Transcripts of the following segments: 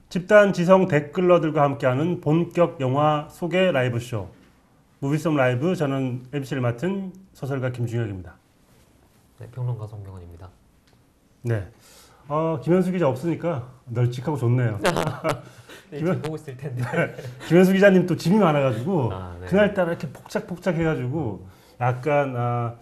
집단 지성 댓글러들과 함께하는 본격 영화 소개 라이브쇼 무비썸 라이브. 저는 MC를 맡은 소설가 김중혁입니다. 네, 평론가 송경원입니다. 네, 김현수 기자 없으니까 널찍하고 좋네요. 지금 보고 있을 텐데. 김현수 기자님 또 짐이 많아가지고 네. 그날따라 이렇게 폭작폭작 해가지고 약간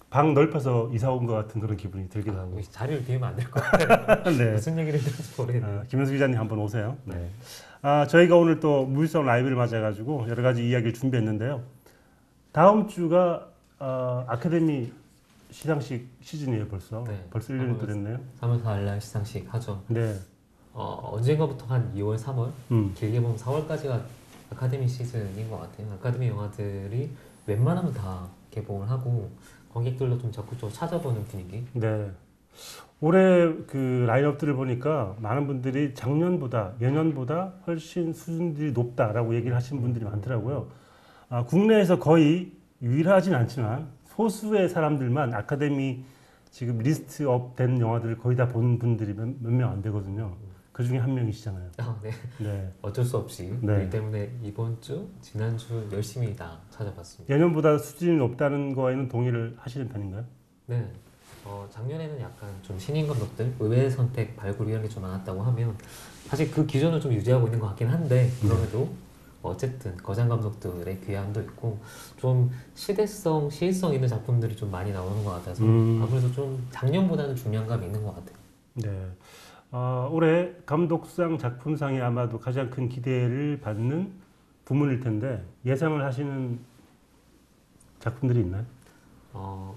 방 넓혀서 이사 온 것 같은 그런 기분이 들기도 하고. 자리를 비우면 안 될 것 같아요. 네. 무슨 얘기를 들을지 모르겠네요. 김현수 기자님 한번 오세요. 네. 저희가 오늘 또 무비썸 라이브를 맞아가지고 여러 가지 이야기를 준비했는데요. 다음 주가 아카데미 시상식 시즌이에요, 벌써. 네. 벌써 1년이 또 됐네요. 3월 4일 날 시상식 하죠. 네. 언젠가부터 한 2월, 3월, 길게 보면 4월까지가 아카데미 시즌인 것 같아요. 아카데미 영화들이 웬만하면 다 개봉을 하고 관객들도 좀 적극적으로 찾아보는 분위기. 네. 올해 그 라인업들을 보니까 많은 분들이 작년보다, 예년보다 훨씬 수준들이 높다라고 얘기를 하시는 분들이 많더라고요. 국내에서 거의 유일하진 않지만 소수의 사람들만 아카데미 지금 리스트업 된 영화들을 거의 다 본 분들이 몇 명 안 되거든요. 그 중에 한 명이시잖아요. 네. 네. 어쩔 수 없이 네. 일 때문에 이번 주, 지난주 열심히 다 찾아봤습니다. 예년보다 수준이 높다는 거에는 동의를 하시는 편인가요? 네. 작년에는 약간 좀 신인 감독들 의외의 선택 발굴 이런 게 좀 많았다고 하면 사실 그 기존을 좀 유지하고 있는 것 같긴 한데 그럼에도 어쨌든 거장 감독들의 귀함도 있고 좀 시대성, 시의성 있는 작품들이 좀 많이 나오는 것 같아서 아무래도 좀 작년보다는 중량감이 있는 것 같아요. 네. 올해 감독상, 작품상이 아마도 가장 큰 기대를 받는 부문일 텐데 예상을 하시는 작품들이 있나요?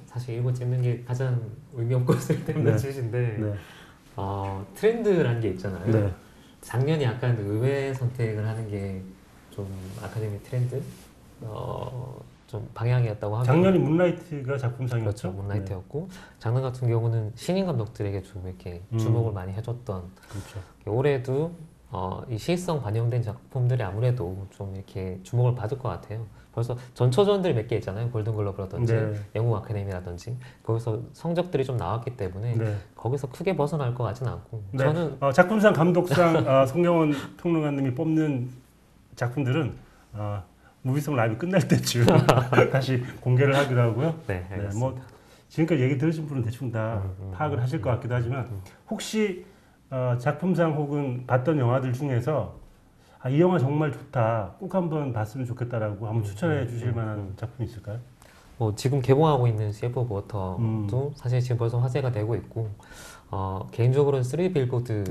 사실 이거 찍는 게 가장 의미 없고 쓸데없는 짓인데 네. 트렌드라는 게 있잖아요. 네. 작년에 약간 의외 선택을 하는 게 좀 아카데미 트렌드 좀 방향이었다고 하면 작년이 문라이트가 작품상이었죠. 그렇죠. 문라이트였고 작년 같은 경우는 신인 감독들에게 좀 이렇게 주목을 많이 해줬던 그렇죠. 올해도 이 시의성 반영된 작품들이 아무래도 좀 이렇게 주목을 받을 것 같아요. 벌써 전초전들이 몇 개 있잖아요. 골든글러브라든지 네. 영국 아카데미라든지 거기서 성적들이 좀 나왔기 때문에 네. 거기서 크게 벗어날 것 같지는 않고 네. 저는 작품상, 감독상 송경원 평론가님이 뽑는 작품들은 무비썸 라이브 끝날 때쯤 다시 공개를 하기로 하고요. 네, 알겠습니다. 네, 뭐 지금까지 얘기 들으신 분은 대충 다 파악을 하실 것 같기도 하지만 혹시 작품상 혹은 봤던 영화들 중에서 이 영화 정말 좋다, 꼭 한번 봤으면 좋겠다라고 한번 추천해 주실 만한 작품이 있을까요? 지금 개봉하고 있는 셰프 오브 워터도 사실 지금 벌써 화제가 되고 있고 개인적으로는 쓰리 빌보드를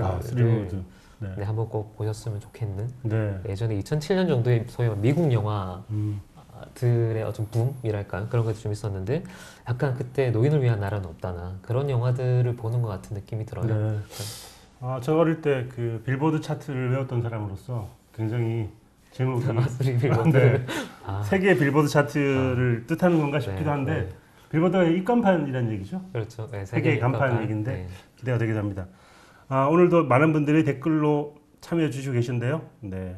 네, 한번 꼭 보셨으면 좋겠는. 네. 예전에 2007년 정도에 소위 미국 영화들의 어떤 붐이랄까요? 그런 것도 좀 있었는데 약간 그때 노인을 위한 나라는 없다나 그런 영화들을 보는 것 같은 느낌이 들어요. 네. 저 어릴 때 그 빌보드 차트를 외웠던 사람으로서 굉장히 제목이 쓰리 빌보드. 네. 세계 빌보드 차트를 뜻하는 건가 싶기도 한데 빌보드가 입간판이라는 얘기죠? 그렇죠. 네, 세계 간판 얘기인데 네. 기대가 되기도 합니다. 오늘도 많은 분들이 댓글로 참여해 주시고 계신데요. 네.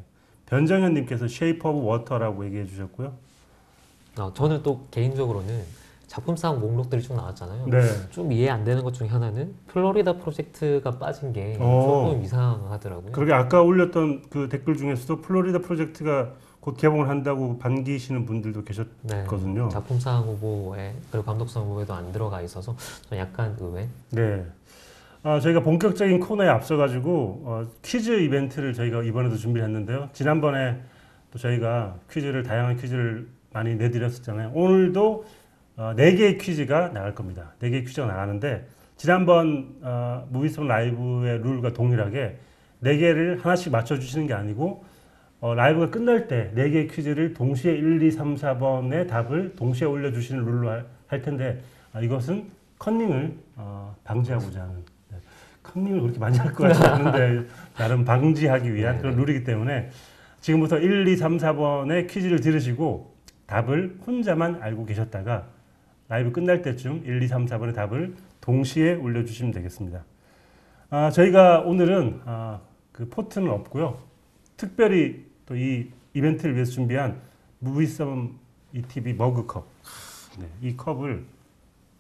변정현님께서 Shape of Water라고 얘기해 주셨고요. 저는 또 개인적으로는 작품상 목록들이 쭉 나왔잖아요. 네. 좀 이해 안 되는 것 중에 하나는 플로리다 프로젝트가 빠진 게 조금 이상하더라고요. 그러게 아까 올렸던 그 댓글 중에서도 플로리다 프로젝트가 곧 개봉을 한다고 반기시는 분들도 계셨거든요. 네, 작품상 후보에 그리고 감독상 후보에도 안 들어가 있어서 좀 약간 의외. 네. 저희가 본격적인 코너에 앞서가지고 퀴즈 이벤트를 저희가 이번에도 준비했는데요. 지난번에 또 저희가 다양한 퀴즈를 많이 내드렸었잖아요. 오늘도 4개의 퀴즈가 나갈 겁니다. 4개의 퀴즈가 나가는데 지난번 무비썸 라이브의 룰과 동일하게 4개를 하나씩 맞춰주시는 게 아니고 라이브가 끝날 때 4개의 퀴즈를 동시에 1, 2, 3, 4번의 답을 동시에 올려주시는 룰로 할 텐데 이것은 컨닝을 방지하고자 하는, 컨닝을 그렇게 많이 할 것 같지 않은데 나름 방지하기 위한 그런 룰이기 때문에 지금부터 1, 2, 3, 4번의 퀴즈를 들으시고 답을 혼자만 알고 계셨다가 라이브 끝날 때쯤 1, 2, 3, 4번의 답을 동시에 올려주시면 되겠습니다. 저희가 오늘은 그 포트는 없고요. 특별히 또 이 이벤트를 위해서 준비한 무비썸 ETV 머그컵, 이 컵을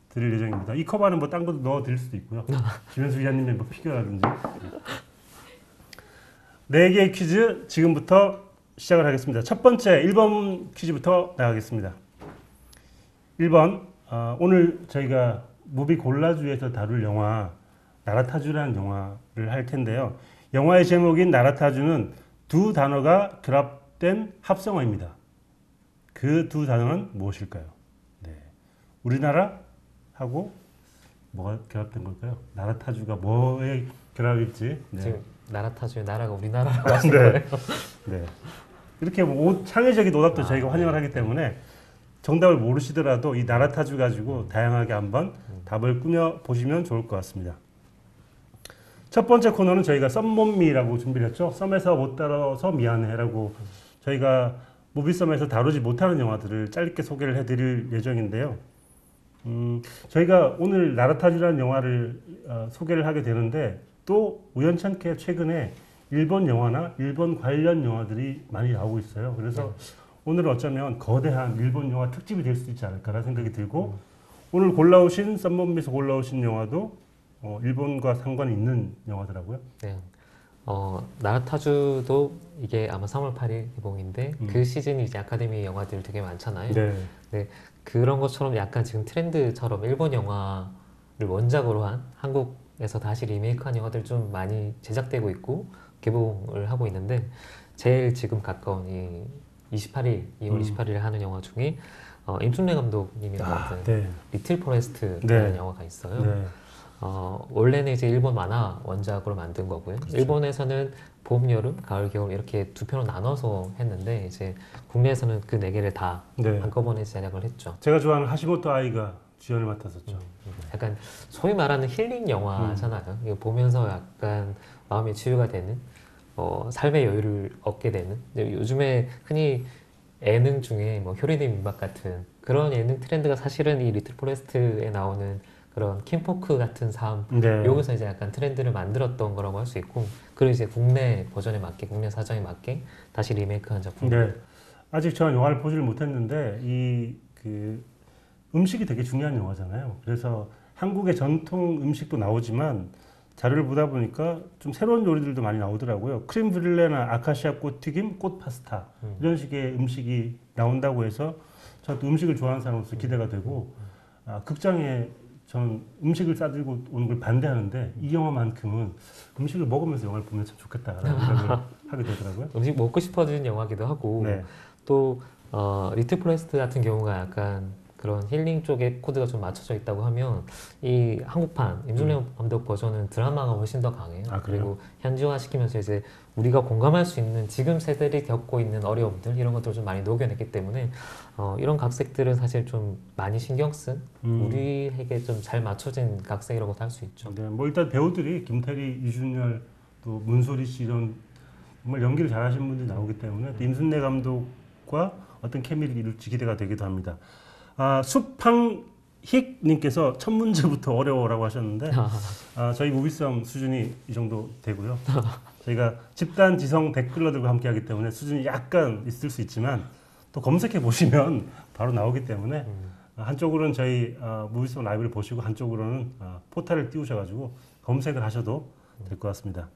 드릴 예정입니다. 이 컵 안에 뭐 딴 것도 넣어 드릴 수도 있고요. 김현수 기자님의 뭐 피규어라든지. 4개의 퀴즈 지금부터 시작을 하겠습니다. 첫 번째 1번 퀴즈부터 나가겠습니다. 1번 오늘 저희가 무비 골라주에서 다룰 영화 나라타주라는 영화를 할 텐데요. 영화의 제목인 나라타주는 두 단어가 결합된 합성어입니다. 그 두 단어는 무엇일까요? 네. 우리나라하고 뭐가 결합된 걸까요? 나라타주가 뭐에 결합일지. 네. 지금 나라타주의 나라가 우리나라라고 하신 거예요? 네. 이렇게 창의적인 오답도 저희가 환영을 하기 때문에 정답을 모르시더라도 이 나라타주 가지고 다양하게 한번 답을 꾸며 보시면 좋을 것 같습니다. 첫 번째 코너는 저희가 썸몬미라고 준비를 했죠. 썸에서 못 다뤄서 미안해라고 저희가 무비썸에서 다루지 못하는 영화들을 짧게 소개를 해드릴 예정인데요. 저희가 오늘 나라타주라는 영화를 소개를 하게 되는데 또 우연찮게 최근에 일본 영화나 일본 관련 영화들이 많이 나오고 있어요. 그래서 오늘은 어쩌면 거대한 일본 영화 특집이 될 수 있지 않을까라는 생각이 들고 오늘 골라오신 썸몬미에서 골라오신 영화도 일본과 상관이 있는 영화더라고요. 네. 나라타주도 이게 아마 3월 8일 개봉인데 그 시즌이 이제 아카데미 영화들 되게 많잖아요. 네. 그런 것처럼 약간 지금 트렌드처럼 일본 영화를 원작으로 한 한국에서 다시 리메이크한 영화들 좀 많이 제작되고 있고 개봉을 하고 있는데 제일 지금 가까운 이 2월 28일에 하는 영화 중에 임순례 감독님이 만든 네. 리틀 포레스트라는 네. 영화가 있어요. 네. 원래는 이제 일본 만화 원작으로 만든 거고요. 그렇죠. 일본에서는 봄, 여름, 가을, 겨울 이렇게 두 편으로 나눠서 했는데 이제 국내에서는 그 네 개를 다 네. 한꺼번에 제작을 했죠. 제가 좋아하는 하시모토 아이가 주연을 맡았었죠. 약간 소위 말하는 힐링 영화잖아요. 이거 보면서 약간 마음의 치유가 되는 삶의 여유를 얻게 되는. 근데 요즘에 흔히 예능 중에 뭐 효리대 민박 같은 그런 예능 트렌드가 사실은 이 리틀 포레스트에 나오는 그런 킴포크 같은 삶 네. 여기서 이제 약간 트렌드를 만들었던 거라고 할 수 있고 그리고 이제 국내 버전에 맞게 국내 사정에 맞게 다시 리메이크한 작품. 네. 아직 저는 영화를 보지를 못했는데 그 음식이 되게 중요한 영화잖아요. 그래서 한국의 전통 음식도 나오지만 자료를 보다 보니까 좀 새로운 요리들도 많이 나오더라고요. 크림 브릴레나 아카시아 꽃 튀김, 꽃 파스타 이런 식의 음식이 나온다고 해서 저도 음식을 좋아하는 사람으로서 기대가 되고 극장에 저는 음식을 싸들고 오는 걸 반대하는데 이 영화만큼은 음식을 먹으면서 영화를 보면 참 좋겠다라는 생각을 하게 되더라고요. 음식 먹고 싶어지는 영화기도 하고 네. 또 리틀 포레스트 같은 경우가 약간 그런 힐링 쪽에 코드가 좀 맞춰져 있다고 하면 이 한국판 임순례 감독 버전은 드라마가 훨씬 더 강해요. 아, 그래요? 그리고 현지화 시키면서 이제 우리가 공감할 수 있는 지금 세대들이 겪고 있는 어려움들 이런 것들을 좀 많이 녹여냈기 때문에 이런 각색들은 사실 좀 많이 신경 쓴 우리에게 좀 잘 맞춰진 각색이라고도 할 수 있죠. 네, 뭐 일단 배우들이 김태리, 이준열, 또 문소리 씨 이런 정말 연기를 잘하시는 분들이 나오기 때문에 또 임순례 감독과 어떤 케미를 이룰지 기대가 되기도 합니다. 수팡힉님께서 첫 문제부터 어려워라고 하셨는데 저희 무비썸 수준이 이 정도 되고요. 저희가 집단 지성 댓글러들과 함께하기 때문에 수준이 약간 있을 수 있지만 또 검색해 보시면 바로 나오기 때문에 한쪽으로는 저희 무비썸 라이브를 보시고 한쪽으로는 포탈을 띄우셔가지고 검색을 하셔도 될 것 같습니다.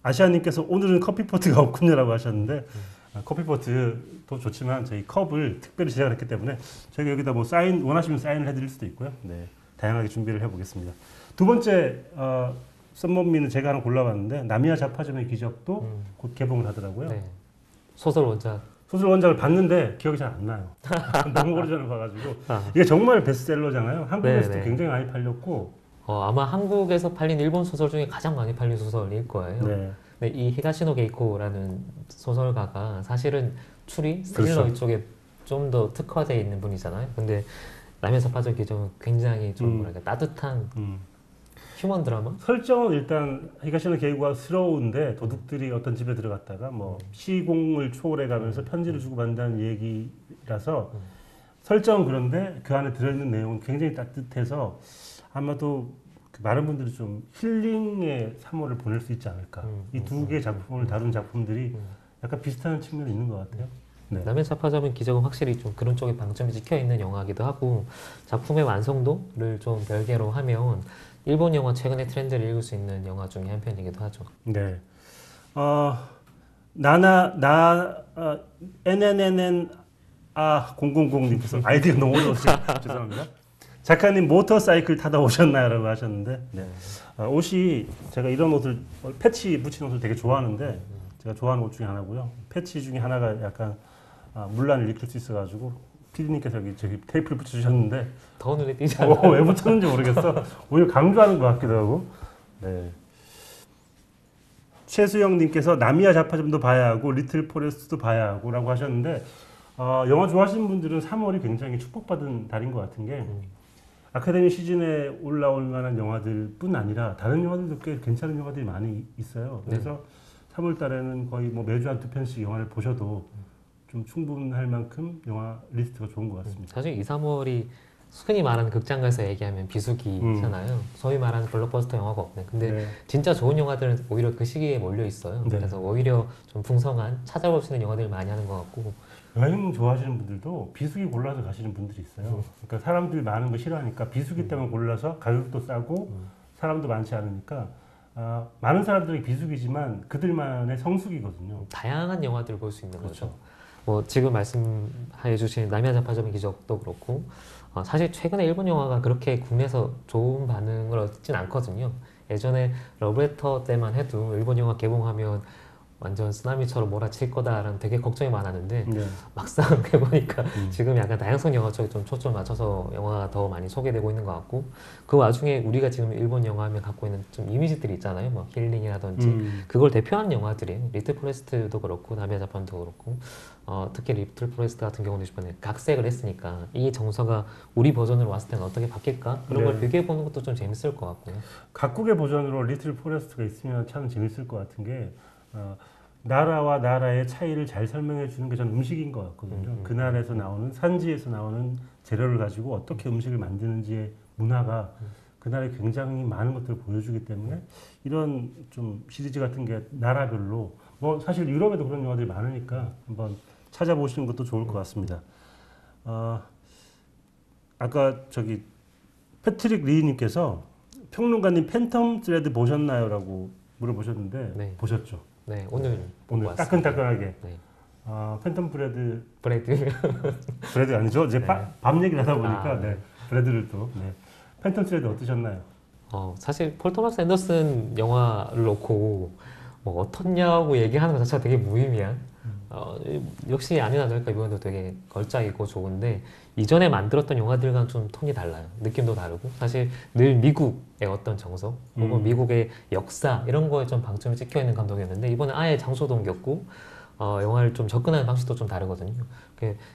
아시아님께서 오늘은 커피포트가 없군요라고 하셨는데 커피포트도 좋지만 저희 컵을 특별히 제작을 했기 때문에 저희가 여기다 뭐 사인 원하시면 사인을 해드릴 수도 있고요. 네, 다양하게 준비를 해보겠습니다. 두 번째 썸머미는 제가 하나 골라봤는데 나미야 자파점의 기적도 곧 개봉을 하더라고요. 네. 소설 원작. 소설 원작을 봤는데 기억이 잘 안 나요. 너무 오래전에 봐가지고 이게 정말 베스트셀러잖아요. 한국에서도 네네. 굉장히 많이 팔렸고 아마 한국에서 팔린 일본 소설 중에 가장 많이 팔린 소설일 거예요. 네. 네, 이 히가시노 게이코라는 소설가가 사실은 추리, 스릴러 그렇죠. 이쪽에 좀 더 특화되어 있는 분이잖아요. 근데 남에서 빠져 기정은 굉장히 좀 뭐랄까 따뜻한 휴먼 드라마? 설정은 일단 히가시노 게이고스러운데 도둑들이 어떤 집에 들어갔다가 뭐 시공을 초월해가면서 편지를 주고받는다는 얘기라서 설정은 그런데 그 안에 들어있는 내용은 굉장히 따뜻해서 아마도 그 많은 분들이 좀 힐링의 3월을 보낼 수 있지 않을까. 이 두 개의 작품을 다룬 작품들이 약간 비슷한 측면이 있는 것 같아요. 네. 남의 자파점은 기적은 확실히 좀 그런 쪽에 방점이 찍혀 있는 영화이기도 하고 작품의 완성도를 좀 별개로 하면 일본 영화 최근의 트렌드를 읽을 수 있는 영화 중에 한 편이기도 하죠. 네. 나나 NNNN 000님께서 아이디가 너무 어려워서 죄송합니다. 작가님 모터사이클 타다 오셨나요?라고 하셨는데 네. 옷이 제가 이런 옷을 패치 붙인 옷을 되게 좋아하는데 제가 좋아하는 옷 중에 하나고요. 패치 중에 하나가 약간 문란을 일으킬 수 있어가지고 피디님께서 여기 저기 테이프를 붙여주셨는데 더 눈에 띄지 않아요? 왜 붙였는지 모르겠어. 오히려 강조하는 것 같기도 하고. 네. 최수영님께서 나미야 자파점도 봐야 하고 리틀 포레스트도 봐야 하고라고 하셨는데 영화 좋아하시는 분들은 3월이 굉장히 축복받은 달인 것 같은 게 아카데미 시즌에 올라올 만한 영화들뿐 아니라 다른 영화들도 꽤 괜찮은 영화들이 많이 있어요. 그래서 3월 달에는 거의 뭐 매주 한 2편씩 영화를 보셔도 좀 충분할 만큼 영화 리스트가 좋은 것 같습니다. 사실 2, 3월이 흔히 말하는 극장가에서 얘기하면 비수기잖아요. 소위 말하는 블록버스터 영화가 없네. 근데 네. 진짜 좋은 영화들은 오히려 그 시기에 몰려 있어요. 네. 그래서 오히려 좀 풍성한 찾아볼 수 있는 영화들을 많이 하는 것 같고. 여행 좋아하시는 분들도 비수기 골라서 가시는 분들이 있어요. 그러니까 사람들이 많은 거 싫어하니까 비수기 때문에 골라서 가격도 싸고 사람도 많지 않으니까 많은 사람들이 비수기지만 그들만의 성수기거든요. 다양한 영화들을 볼 수 있는 그렇죠. 거죠. 뭐 지금 말씀해 주신 나미야 자파점의 기적도 그렇고 사실 최근에 일본 영화가 그렇게 국내에서 좋은 반응을 얻진 않거든요. 예전에 러브레터 때만 해도 일본 영화 개봉하면 완전 쓰나미처럼 몰아칠 거다라는 되게 걱정이 많았는데 네. 막상 해보니까 지금 약간 다양성 영화 쪽에 좀 초점 맞춰서 영화가 더 많이 소개되고 있는 것 같고 그 와중에 우리가 지금 일본 영화 하면 갖고 있는 좀 이미지들이 있잖아요. 뭐 힐링이라든지 그걸 대표하는 영화들이에요. 리틀 포레스트도 그렇고 나미야 자판도 그렇고 특히 리틀 포레스트 같은 경우는 이번에 각색을 했으니까 이 정서가 우리 버전으로 왔을 때는 어떻게 바뀔까? 그런 걸 비교해 보는 것도 좀 재밌을 것 같고요. 각국의 버전으로 리틀 포레스트가 있으면 참 재밌을 것 같은 게 나라와 나라의 차이를 잘 설명해 주는 게 저는 음식인 것 같거든요. 그 나라에서 나오는 산지에서 나오는 재료를 가지고 어떻게 음식을 만드는지의 문화가 그 나라에 굉장히 많은 것들을 보여주기 때문에 이런 좀 시리즈 같은 게 나라별로 뭐 사실 유럽에도 그런 영화들이 많으니까 한번 찾아보시는 것도 좋을 것 같습니다. 아까 저기 패트릭 리님께서 평론가님 팬텀 스레드 보셨나요?라고 물어보셨는데 네. 보셨죠? 네, 오늘 보고 왔습니다. 따끈따끈하게. 네. 팬텀 브레드 브레드 아니죠? 이제 네. 밤 얘기를 하다 보니까 네. 브레드를 또 팬텀 스레드 어떠셨나요? 사실 폴 토마스 앤더슨 영화를 놓고 뭐 어떻냐고 얘기하는 것 자체가 되게 무의미한 역시 아니나 다를까 이번에도 되게 걸작이고 좋은데 이전에 만들었던 영화들과는 좀 톤이 달라요. 느낌도 다르고 사실 늘 미국의 어떤 정서 혹은 미국의 역사 이런 거에 좀 방점이 찍혀 있는 감독이었는데 이번에 아예 장소도 옮겼고 영화를 좀 접근하는 방식도 좀 다르거든요.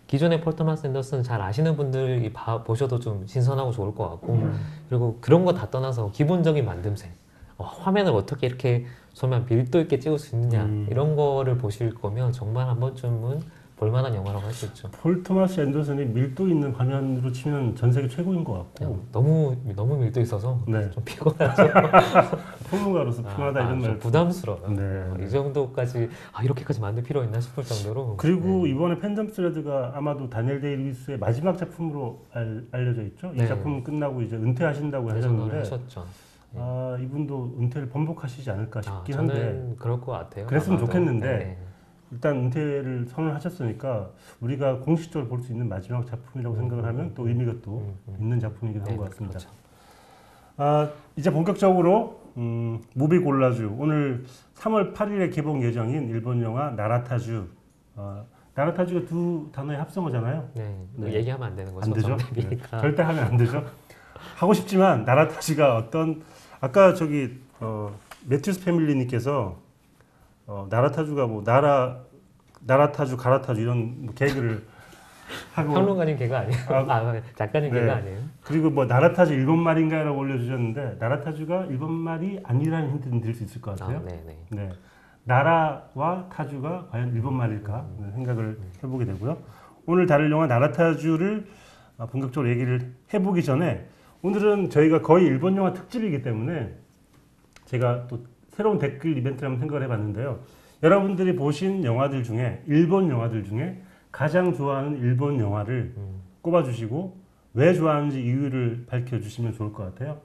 기존의 폴 토마스 앤더슨 잘 아시는 분들이 보셔도 좀 신선하고 좋을 것 같고 그리고 그런 거 다 떠나서 기본적인 만듦새 화면을 어떻게 이렇게 소면 밀도 있게 찍을 수 있느냐 이런 거를 보실 거면 정말 한 번쯤은 볼만한 영화라고 할 수 있죠. 폴 토마스 앤더슨이 밀도 있는 화면으로 치면 전 세계 최고인 것 같고 너무 밀도 있어서 네. 좀 피곤하죠. 평론가로서 피곤하다 이런 말 부담스러워요. 네. 이 정도까지 이렇게까지 만들 필요 있나 싶을 정도로. 그리고 이번에 팬텀 스레드가 아마도 다니엘 데이 루이스의 마지막 작품으로 알려져 있죠. 이 작품 끝나고 이제 은퇴하신다고 하셨는데 하셨죠. 이분도 은퇴를 번복하시지 않을까 싶긴 저는 한데 그럴 것 같아요. 그랬으면 아마도. 좋겠는데 일단 은퇴를 선언하셨으니까 우리가 공식적으로 볼 수 있는 마지막 작품이라고 생각을 하면 또 의미가 또 있는 작품이기도 한 것 같습니다. 그렇죠. 이제 본격적으로 무비 골라주 오늘 3월 8일에 개봉 예정인 일본 영화 나라타주. 나라타주가 두 단어의 합성어잖아요. 네. 얘기하면 안 되는 거죠. 안 되죠. 정답이니까. 절대 하면 안 되죠. 하고 싶지만 나라타주가 어떤 아까 저기 매튜스 패밀리님께서 나라타주가 뭐 나라타주 가라타주 이런 뭐 개그를 하고 평론가님 개가 아니에요. 작가님 개가 아니에요. 그리고 뭐 나라타주 일본 말인가요라고 올려주셨는데 나라타주가 일본 말이 아니라는 힌트는 드릴 수 있을 것 같아요. 네. 나라와 타주가 과연 일본 말일까 생각을 해보게 되고요. 오늘 다룰 영화 나라타주를 본격적으로 얘기를 해보기 전에 오늘은 저희가 거의 일본 영화 특집이기 때문에 제가 또 새로운 댓글 이벤트를 한번 생각을 해봤는데요. 여러분들이 보신 영화들 중에 일본 영화들 중에 가장 좋아하는 일본 영화를 꼽아주시고 왜 좋아하는지 이유를 밝혀주시면 좋을 것 같아요.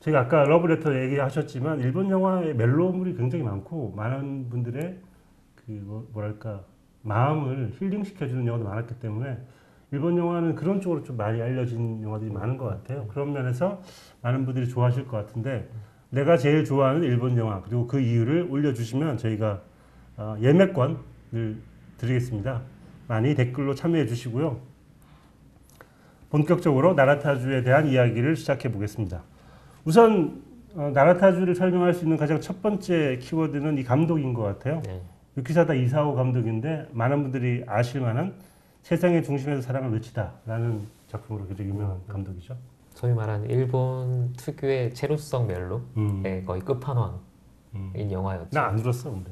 제가 아까 러브레터 얘기하셨지만 일본 영화의 멜로물이 굉장히 많고 많은 분들의 뭐랄까 마음을 힐링시켜주는 영화도 많았기 때문에 일본 영화는 그런 쪽으로 좀 많이 알려진 영화들이 많은 것 같아요. 그런 면에서 많은 분들이 좋아하실 것 같은데 내가 제일 좋아하는 일본 영화 그리고 그 이유를 올려주시면 저희가 예매권을 드리겠습니다. 많이 댓글로 참여해 주시고요. 본격적으로 나라타주에 대한 이야기를 시작해 보겠습니다. 우선 나라타주를 설명할 수 있는 가장 첫 번째 키워드는 이 감독인 것 같아요. 네. 유키사다 이사오 감독인데 많은 분들이 아실 만한 세상의 중심에서 사랑을 외치다라는 작품으로 굉장히 유명한 감독이죠. 소위 말하는 일본 특유의 체루성 멜로의 거의 끝판왕인 영화였죠. 나 안 울었어 근데.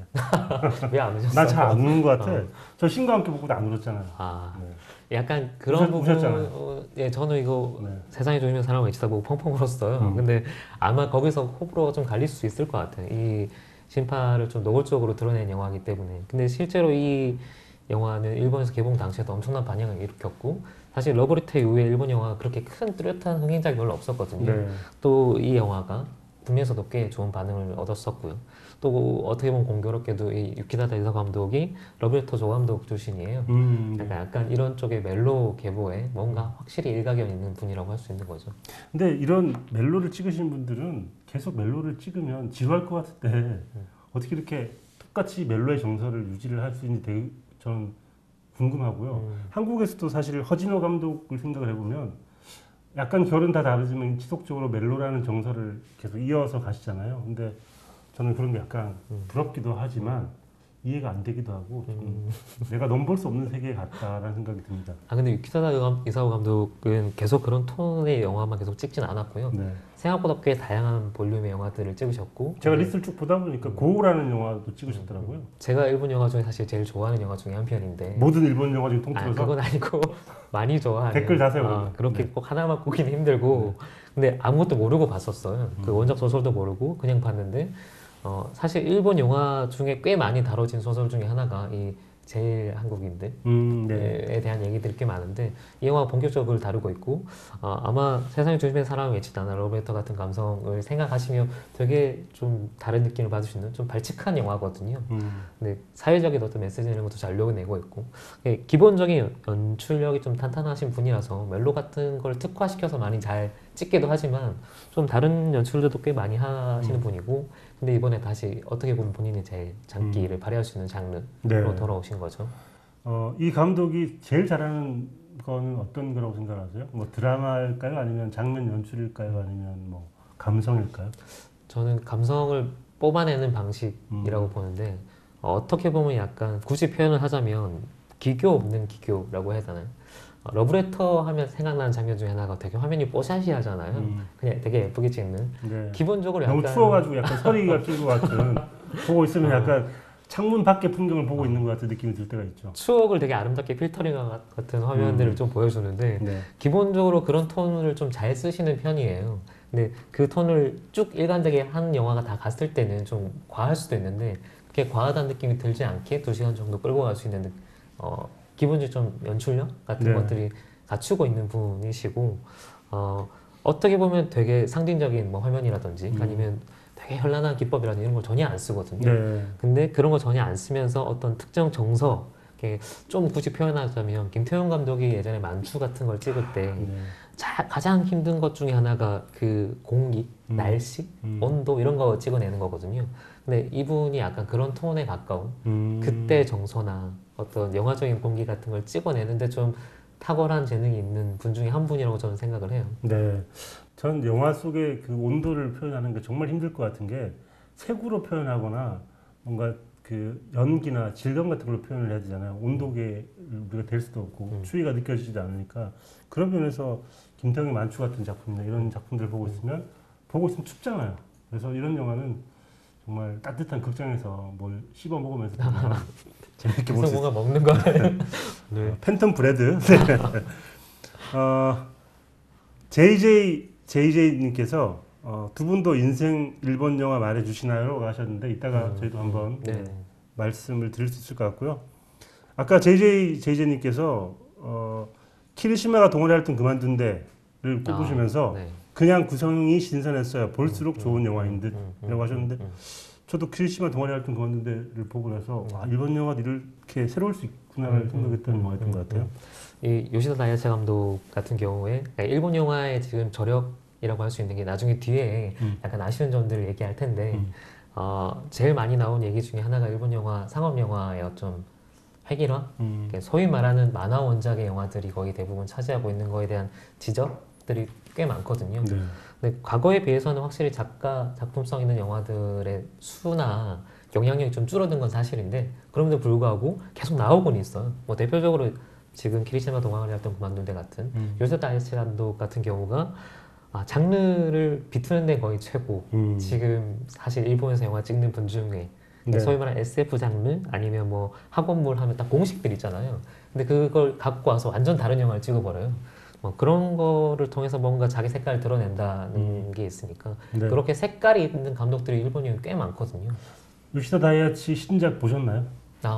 왜 안 우셨어요? 나 잘 안 우는 것 같아. 저 신과 함께 보고도 안 울었잖아요. 아, 네. 약간 그런 부분. 우셨잖아요. 예, 저는 이거 네. 세상의 중심에서 사랑을 외치다 보고 펑펑 울었어요. 근데 아마 거기서 호불호가 좀 갈릴 수 있을 것 같아요. 이 신파를 좀 노골적으로 드러낸 영화이기 때문에. 근데 실제로 이 영화는 일본에서 개봉 당시에도 엄청난 반향을 일으켰고 사실 러브레터 이후에 일본 영화가 그렇게 큰 뚜렷한 흥행작이 별로 없었거든요. 네. 또 이 영화가 국내에서도 꽤 좋은 반응을 얻었었고요. 또 어떻게 보면 공교롭게도 이 유키다다 이사 감독이 러브레터 조감독 출신이에요. 네. 약간 이런 쪽의 멜로 계보에 뭔가 확실히 일가견 있는 분이라고 할 수 있는 거죠. 근데 이런 멜로를 찍으신 분들은 계속 멜로를 찍으면 지루할 것 같을 때 어떻게 이렇게 똑같이 멜로의 정서를 유지를 할 수 있는지 되게 저는 궁금하고요. 한국에서도 사실 허진호 감독을 생각을 해보면 약간 결은 다 다르지만 지속적으로 멜로라는 정서를 계속 이어서 가시잖아요. 근데 저는 그런 게 약간 부럽기도 하지만 이해가 안 되기도 하고 좀 내가 넘볼 수 없는 세계에 갔다라는 생각이 듭니다. 아 근데 유키다다 이사오 감독은 계속 그런 톤의 영화만 계속 찍진 않았고요. 네. 생각보다 꽤 다양한 볼륨의 영화들을 찍으셨고 제가 리스트를 쭉 보다 보니까 고우라는 영화도 찍으셨더라고요. 제가 일본 영화 중에 사실 제일 좋아하는 영화 중에 한 편인데 모든 일본 영화 중에 아, 통틀어서 그건 아니고 많이 좋아하는 댓글 다세요, 그러면. 그렇게 네. 꼭 하나만 꼽기는 힘들고 근데 아무것도 모르고 봤었어요. 그 원작 소설도 모르고 그냥 봤는데 사실 일본 영화 중에 꽤 많이 다뤄진 소설 중에 하나가 이 제일 한국인들에 네. 대한 얘기들이 꽤 많은데 이 영화가 본격적으로 다루고 있고 아마 세상의 중심에 사랑을 외치다나 러브레터 같은 감성을 생각하시면 되게 좀 다른 느낌을 받을 수 있는 좀 발칙한 영화거든요. 근데 사회적인 어떤 메시지 이런 것도 잘 녹여내고 있고 기본적인 연출력이 좀 탄탄하신 분이라서 멜로 같은 걸 특화시켜서 많이 잘 찍기도 하지만 좀 다른 연출들도 꽤 많이 하시는 분이고 근데 이번에 다시 어떻게 보면 본인의 제일 장기를 발휘할 수 있는 장르로 네. 돌아오신 거죠. 이 감독이 제일 잘하는 거는 어떤 거라고 생각하세요? 뭐 드라마일까요? 아니면 장면 연출일까요? 아니면 뭐 감성일까요? 저는 감성을 뽑아내는 방식이라고 보는데 어떻게 보면 약간 굳이 표현을 하자면 기교 없는 기교라고 해야 되나요? 러브레터 하면 생각나는 장면 중에 하나가 되게 화면이 뽀샤시하잖아요. 그냥 되게 예쁘게 찍는. 네. 기본적으로 너무 약간 추워가지고 약간 서리가 낀 것 같은 보고 있으면 약간 창문 밖의 풍경을 보고 있는 것 같은 느낌이 들 때가 있죠. 추억을 되게 아름답게 필터링 같은 화면들을 좀 보여주는데 네. 기본적으로 그런 톤을 좀 잘 쓰시는 편이에요. 근데 그 톤을 쭉 일관되게 한 영화가 다 갔을 때는 좀 과할 수도 있는데 그렇게 과하다는 느낌이 들지 않게 2시간 정도 끌고 갈 수 있는 기본적인 좀 연출력 같은 네. 것들이 갖추고 있는 분이시고 어떻게 보면 되게 상징적인 뭐 화면이라든지 아니면 되게 현란한 기법이라든지 이런 걸 전혀 안 쓰거든요. 네. 근데 그런 거 전혀 안 쓰면서 어떤 특정 정서 이렇게 좀 굳이 표현하자면 김태형 감독이 예전에 만추 같은 걸 찍을 때 네. 가장 힘든 것 중에 하나가 그 공기, 날씨, 온도 이런 거 찍어내는 거거든요. 근데 이분이 약간 그런 톤에 가까운 그때 정서나 어떤 영화적인 공기 같은 걸 찍어내는데 좀 탁월한 재능이 있는 분 중에 한 분이라고 저는 생각을 해요. 네. 전 영화 속의 그 온도를 표현하는 게 정말 힘들 것 같은 게 색으로 표현하거나 뭔가 그 연기나 질감 같은 걸로 표현을 해야 되잖아요. 온도계를 우리가 될 수도 없고 추위가 느껴지지 않으니까 그런 면에서 김태형의 만추 같은 작품이나 이런 작품들을 보고 있으면 춥잖아요. 그래서 이런 영화는 정말 따뜻한 극장에서 뭘 씹어 먹으면서 보면 재밌게 볼 수 있어요. 뭔가 먹는 거 같아요. 네. 팬텀 브레드. JJ님께서 두 분도 인생 일본 영화 말해주시나요? 하셨는데 이따가 저희도 한번 네. 말씀을 드릴 수 있을 것 같고요. 아까 JJ님께서 키리시마가 동아리 활동 그만둔 데를 꼽으시면서 네. 그냥 구성이 신선했어요. 볼수록 좋은 영화인 듯이라고 하셨는데 저도 키리시마 동아리 활동 그만둔데를 보고 나서 아, 일본 영화도 이렇게 새로울 수 있구나를 생각했던 영화였던 것 같아요. 이 요시다 다이아치 감독 같은 경우에 그러니까 일본 영화의 지금 저력이라고 할 수 있는 게 나중에 뒤에 약간 아쉬운 점들을 얘기할 텐데 제일 많이 나온 얘기 중에 하나가 일본 영화 상업 영화의 어떤 획일화, 그러니까 소위 말하는 만화 원작의 영화들이 거의 대부분 차지하고 있는 거에 대한 지적들이 꽤 많거든요. 네. 근데 과거에 비해서는 확실히 작품성 있는 영화들의 수나 영향력이 좀 줄어든 건 사실인데 그럼에도 불구하고 계속 나오곤 있어요. 뭐 대표적으로 지금 키리시마 동아리 활동 그만둔 데 같은 요시다 다이치 감독 같은 경우가 장르를 비트는 데 거의 최고. 지금 사실 일본에서 영화 찍는 분 중에 네. 소위 말하는 SF 장르 아니면 뭐 학원물 하면 딱 공식들 있잖아요. 근데 그걸 갖고 와서 완전 다른 영화를 찍어버려요. 뭐 그런 거를 통해서 뭔가 자기 색깔을 드러낸다는 게 있으니까 네. 그렇게 색깔이 있는 감독들이 일본에 꽤 많거든요. 요시다 다이아치 신작 보셨나요?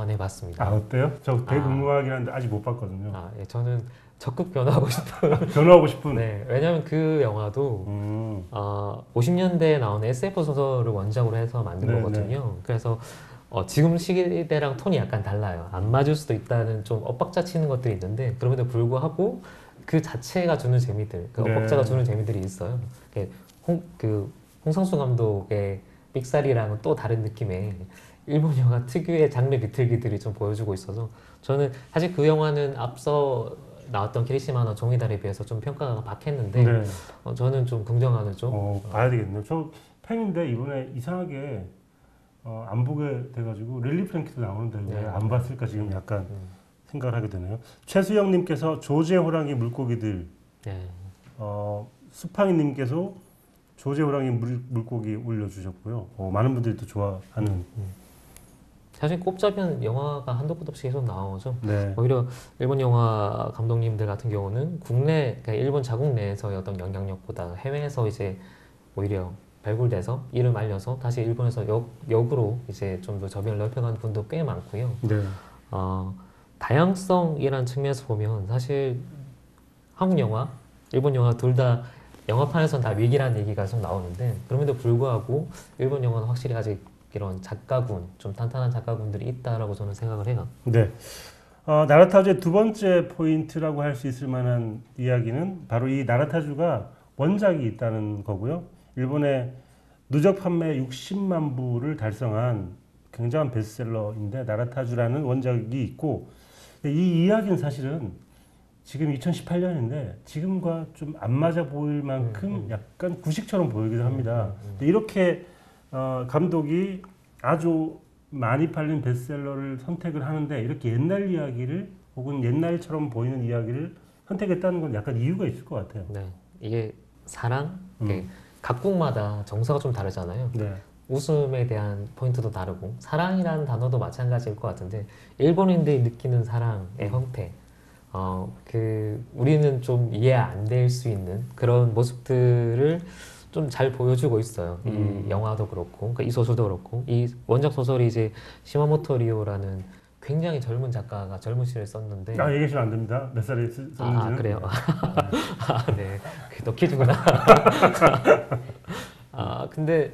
네, 맞습니다. 아 어때요? 저 되게 궁금하긴 한데 아직 못 봤거든요. 예, 저는 적극 변화하고 싶어요. 변호하고 싶은. 네, 왜냐면 그 영화도 50년대에 나온 SF 소설을 원작으로 해서 만든 네, 거거든요. 그래서 지금 시대랑 톤이 약간 달라요. 안 맞을 수도 있다는 좀 엇박자 치는 것들이 있는데 그럼에도 불구하고 그 자체가 주는 재미들, 그 네. 엇박자가 주는 재미들이 있어요. 홍상수 감독의 삑사리랑은 또 다른 느낌의 일본 영화 특유의 장르 비틀기들이 좀 보여주고 있어서 저는 사실 그 영화는 앞서 나왔던 키리시마나 종이달에 비해서 좀 평가가 박했는데 네. 저는 좀 긍정하는 쪽. 봐야 되겠네요. 저 팬인데 이번에 이상하게 안 보게 돼가지고 릴리 프랭키도 나오는데 왜 안 봤을까 지금 약간 생각을 하게 되네요. 최수영님께서 조제 호랑이 물고기들, 네. 수팡이님께서 조제 호랑이 물고기 올려주셨고요. 많은 분들이 또 좋아하는. 사실 꼽자면 영화가 한도 끝 없이 계속 나오죠. 네. 오히려 일본 영화 감독님들 같은 경우는 그러니까 일본 자국 내에서의 어떤 영향력보다 해외에서 이제 오히려 발굴돼서 이름 알려서 다시 일본에서 역으로 이제 좀 더 저변을 넓혀가는 분도 꽤 많고요. 네. 다양성이라는 측면에서 보면 사실 한국 영화, 일본 영화 둘 다 영화판에서는 다 위기라는 얘기가 계속 나오는데 그럼에도 불구하고 일본 영화는 확실히 아직 이런 작가군, 좀 탄탄한 작가군들이 있다라고 저는 생각을 해요. 네. 나라타주의 두 번째 포인트라고 할 수 있을 만한 이야기는 바로 이 나라타주가 원작이 있다는 거고요. 일본의 누적 판매 60만 부를 달성한 굉장한 베스트셀러인데 나라타주라는 원작이 있고 이 이야기는 사실은 지금 2018년인데 지금과 좀 안 맞아 보일 만큼 약간 구식처럼 보이기도 합니다. 근데 이렇게 감독이 아주 많이 팔린 베스트셀러를 선택을 하는데 이렇게 옛날 이야기를 혹은 옛날처럼 보이는 이야기를 선택했다는 건 약간 이유가 있을 것 같아요. 네, 이게 사랑, 각국마다 정서가 좀 다르잖아요. 네. 웃음에 대한 포인트도 다르고 사랑이라는 단어도 마찬가지일 것 같은데 일본인들이 느끼는 사랑의 형태, 우리는 좀 이해 안 될 수 있는 그런 모습들을 좀 잘 보여주고 있어요. 이 영화도 그렇고, 그러니까 이 소설도 그렇고, 이 원작 소설이 이제 시마모토 리오라는 굉장히 젊은 작가가 젊은 시를 썼는데. 얘기하시면 안 됩니다. 몇 살에 썼는지는. 그래요? 네. 너 퀴즈구나. 근데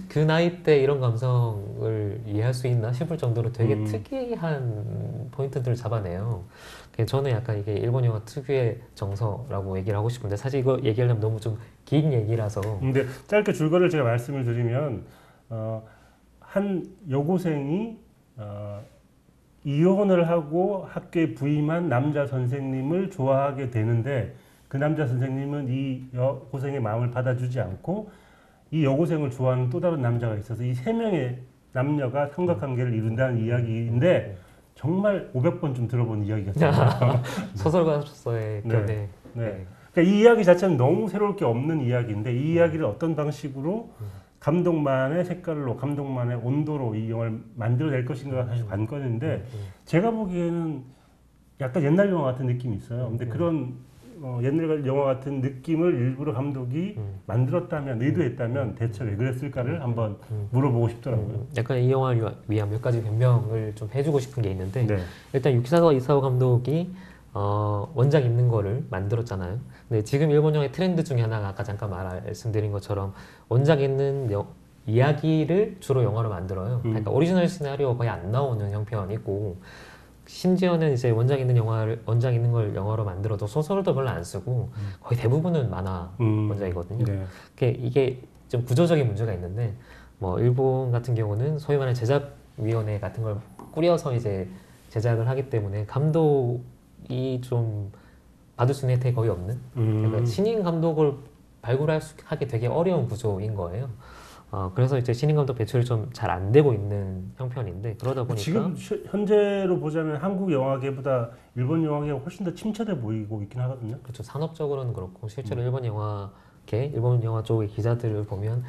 그 나이 때 이런 감성을 이해할 수 있나 싶을 정도로 되게 특이한 포인트들을 잡아내요. 저는 약간 이게 일본 영화 특유의 정서라고 얘기를 하고 싶은데 사실 이거 얘기하려면 너무 좀 긴 얘기라서. 근데 짧게 줄거리를 제가 말씀을 드리면 한 여고생이 이혼을 하고 학교에 부임한 남자 선생님을 좋아하게 되는데 그 남자 선생님은 이 여고생의 마음을 받아주지 않고 이 여고생을 좋아하는 또 다른 남자가 있어서 이 세 명의 남녀가 삼각관계를 이룬다는 이야기인데 정말 500번 좀 들어본 이야기 같아요. 소설가로서의 견해. 네. 그러니까 이 이야기 자체는 너무 새로울 게 없는 이야기인데 이 이야기를 어떤 방식으로 감독만의 색깔로, 감독만의 온도로 이 영화를 만들어낼 것인가가 사실 관건인데 제가 보기에는 약간 옛날 영화 같은 느낌이 있어요. 근데 그런 옛날 영화 같은 느낌을 일부러 감독이 만들었다면, 의도했다면 대체 왜 그랬을까를 한번 물어보고 싶더라고요. 약간 이 영화를 위한 몇 가지 변명을 좀 해주고 싶은 게 있는데 네. 일단 유키사와 이사오 감독이 원작 있는 거를 만들었잖아요. 근데 지금 일본 영화의 트렌드 중에 하나가 아까 잠깐 말씀드린 것처럼 원작 있는 이야기를 주로 영화로 만들어요. 그러니까 오리지널 시나리오 거의 안 나오는 형편이고, 심지어는 이제 원작 있는 걸 영화로 만들어도 소설도 별로 안 쓰고 거의 대부분은 만화 원작이거든요. 네. 이게 좀 구조적인 문제가 있는데, 뭐 일본 같은 경우는 소위 말하는 제작위원회 같은 걸 꾸려서 이제 제작을 하기 때문에 감독이 좀 받을 수 있는 혜택이 거의 없는, 그러니까 신인 감독을 하기 되게 어려운 구조인 거예요. 그래서 이제 신인 감독 배출이 좀 잘 안 되고 있는 형편인데, 그러다 보니까 지금 현재로 보자면 한국 영화계보다 일본 영화계가 훨씬 더 침체돼 보이고 있긴 하거든요. 그렇죠. 산업적으로는 그렇고 실제로 일본 영화 쪽의 기자들을 보면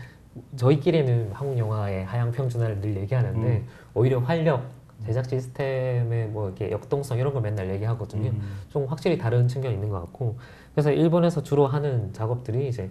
저희끼리는 한국 영화의 하향 평준화를 늘 얘기하는데 오히려 활력, 제작 시스템의 뭐 이렇게 역동성 이런 걸 맨날 얘기하거든요. 좀 확실히 다른 측면이 있는 것 같고, 그래서 일본에서 주로 하는 작업들이 이제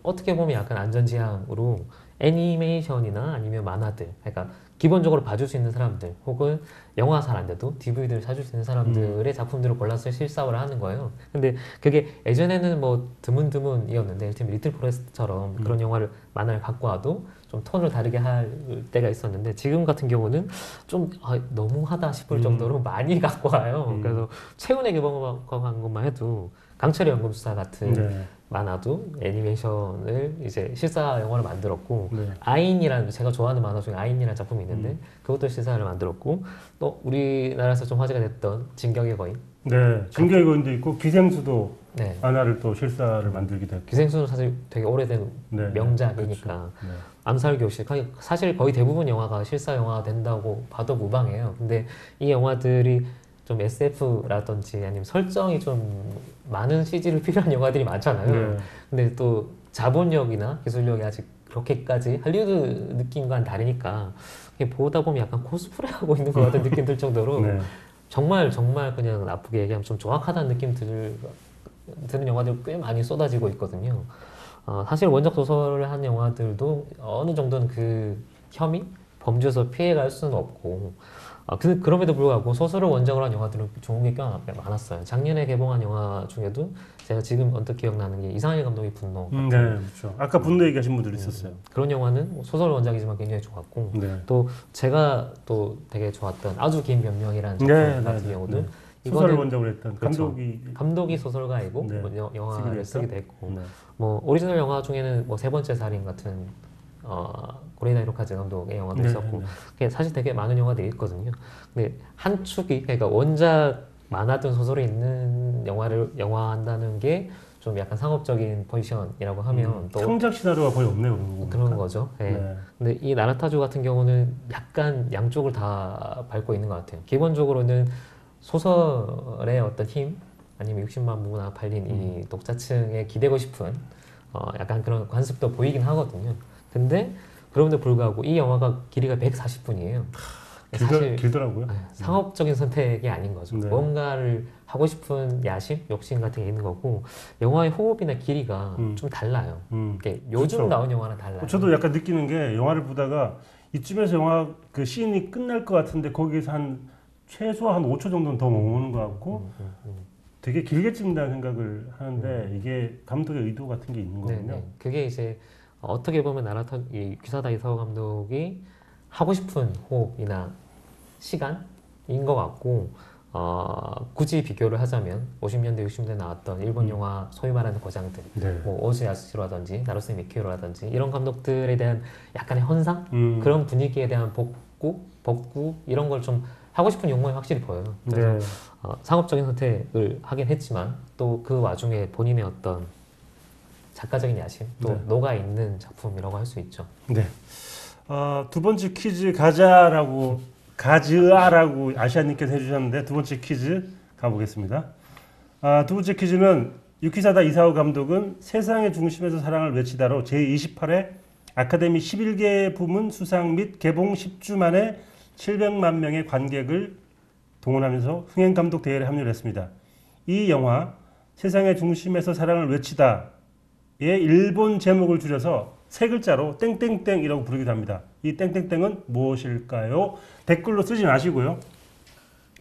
어떻게 보면 약간 안전지향으로 애니메이션이나 아니면 만화들, 그러니까 기본적으로 봐줄 수 있는 사람들, 혹은 영화 잘 안 돼도 DVD를 사줄 수 있는 사람들의 작품들을 골라서 실사화를 하는 거예요. 근데 그게 예전에는 뭐 드문드문이었는데, 일테면 리틀 포레스트처럼 그런 영화를 만화를 갖고 와도 좀 톤을 다르게 할 때가 있었는데, 지금 같은 경우는 좀 너무하다 싶을 정도로 많이 갖고 와요. 그래서 최근에 개봉한 것만 해도 강철의 연금수사 같은 네. 만화도 애니메이션을 이제 실사 영화를 만들었고, 네. 아인이라는, 제가 좋아하는 만화 중에 아인이라는 작품이 있는데 그것도 실사를 만들었고, 또 우리나라에서 좀 화제가 됐던 진격의 거인, 네, 진격의 거인도 있고 기생수도 네. 만화를 또 실사를 만들기도 했고. 기생수는 사실 되게 오래된 네, 명작이니까 그렇죠. 네. 암살교실, 사실 거의 대부분 영화가 실사 영화가 된다고 봐도 무방해요. 근데 이 영화들이 좀 SF라든지 아니면 설정이 좀 많은 CG를 필요한 영화들이 많잖아요. 네. 근데 또 자본력이나 기술력이 아직 그렇게까지 할리우드 느낌과는 다르니까 이게 보다 보면 약간 코스프레 하고 있는 것 같은 느낌 들 정도로 네. 정말 그냥 나쁘게 얘기하면 좀 조악하다는 느낌 드는 영화들 꽤 많이 쏟아지고 있거든요. 사실 원작 소설을 한 영화들도 어느 정도는 그 혐의, 범죄에서 피해갈 수는 없고, 그럼에도 불구하고 소설을 원작으로 한 영화들은 좋은 게 꽤 많았어요. 작년에 개봉한 영화 중에도 제가 지금 언뜻 기억나는 게 이상해 감독의 분노 같은, 네, 그렇죠. 아까 분노 얘기하신 분들 있었어요. 그런 영화는 소설 원작이지만 굉장히 좋았고, 네. 또 제가 또 되게 좋았던 아주 긴 변명이라는 작품 네, 같은 네, 경우도 네. 소설을 이거는 원작으로 했던 그렇죠. 감독이 감독이 소설가이고 네. 뭐 영화를 쓰기도 했고, 네. 뭐 오리지널 영화 중에는 뭐 세 번째 살인 같은 고레이다 히로카즈 감독의 영화도 네, 있었고, 네. 그게 사실 되게 많은 영화들이 있거든요. 근데 한 축이, 그러니까 원작 만화든 소설이 있는 영화를 영화한다는 게 좀 약간 상업적인 포지션이라고 하면 또 창작 시나리오가 거의 없네요. 그러고 보니까. 그런 거죠. 예. 네. 근데 이 나라타주 같은 경우는 약간 양쪽을 다 밟고 있는 것 같아요. 기본적으로는 소설의 어떤 힘, 아니면 60만 부나 팔린 이 독자층에 기대고 싶은 약간 그런 관습도 보이긴 하거든요. 근데 그럼에도 불구하고 이 영화가 길이가 140분이에요. 사실 길더라고요. 상업적인 선택이 아닌 거죠. 네. 뭔가를 하고 싶은 야심, 욕심 같은 게 있는 거고, 영화의 호흡이나 길이가 좀 달라요. 이게 요즘 그렇죠. 나온 영화는 달라요. 저도 약간 느끼는 게 영화를 보다가 이쯤에서 영화 그 씬이 끝날 것 같은데 거기에서 최소 한 5초 정도는 더 머무는 것 같고 되게 길게 찍는다는 생각을 하는데 이게 감독의 의도 같은 게 있는 거군요. 네네. 그게 이제 어떻게 보면 이 귀사다 이사오 감독이 하고 싶은 호흡이나 시간인 것 같고, 굳이 비교를 하자면 50년대, 60년대 나왔던 일본 영화 소위 말하는 고장들, 네. 뭐 오즈 야스시로라든지 나루스 미키로라든지 이런 감독들에 대한 약간의 헌상, 그런 분위기에 대한 복구 이런 걸 좀 하고 싶은 욕망이 확실히 보여요. 그래서 네. 상업적인 선택을 하긴 했지만 또 그 와중에 본인의 어떤 작가적인 야심 또 네. 녹아 있는 작품이라고 할 수 있죠. 네. 두 번째 퀴즈 가즈아라고 아시아님께서 해주셨는데 두 번째 퀴즈 가보겠습니다. 두 번째 퀴즈는 유키사다 이사오 감독은 세상의 중심에서 사랑을 외치다로 제28회 아카데미 11개 부문 수상 및 개봉 10주 만에 700만 명의 관객을 동원하면서 흥행감독 대회에 합류를 했습니다. 이 영화 세상의 중심에서 사랑을 외치다의 일본 제목을 줄여서 세 글자로 땡땡땡이라고 부르기도 합니다. 이 땡땡땡은 무엇일까요? 댓글로 쓰지 마시고요.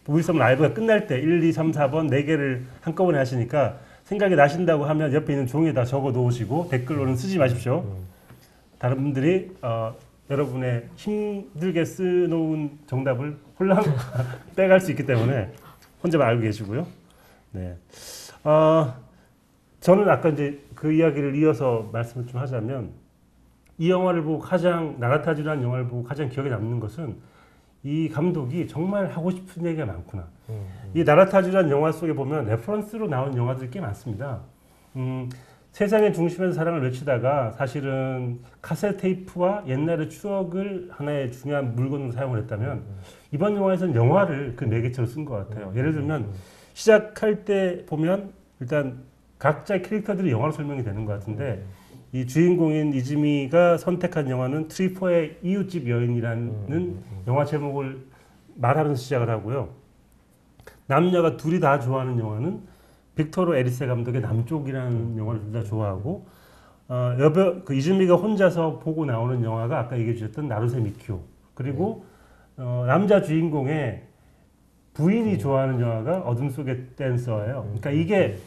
보이스홈 라이브가 끝날 때 1, 2, 3, 4번 4개를 한꺼번에 하시니까 생각이 나신다고 하면 옆에 있는 종이에다 적어 놓으시고 댓글로는 쓰지 마십시오. 다른 분들이 여러분의 힘들게 써놓은 정답을 홀랑 빼갈 수 있기 때문에 혼자만 알고 계시고요. 네. 저는 아까 이제 그 이야기를 이어서 말씀을 좀 하자면 이 영화를 보고 가장 나라타주라는 영화를 보고 가장 기억에 남는 것은 이 감독이 정말 하고 싶은 얘기가 많구나. 이 나라타주라는 영화 속에 보면 레퍼런스로 나온 영화들이 꽤 많습니다. 세상의 중심에서 사랑을 외치다가 사실은 카세트 테이프와 옛날의 추억을 하나의 중요한 물건으로 사용을 했다면 이번 영화에서는 영화를 그 매개체로 쓴 것 같아요. 예를 들면 시작할 때 보면 일단 각자의 캐릭터들이 영화로 설명이 되는 것 같은데 이 주인공인 이즈미가 선택한 영화는 트리퍼의 이웃집 여인이라는 영화 제목을 말하면서 시작을 하고요. 남녀가 둘이 다 좋아하는 영화는 빅토르 에리세 감독의 남쪽이라는 영화를 둘 다 좋아하고 그 이즈미가 혼자서 보고 나오는 영화가 아까 얘기해 주셨던 나루세 미키오 그리고 남자 주인공의 부인이 좋아하는 영화가 어둠 속의 댄서예요. 그러니까 이게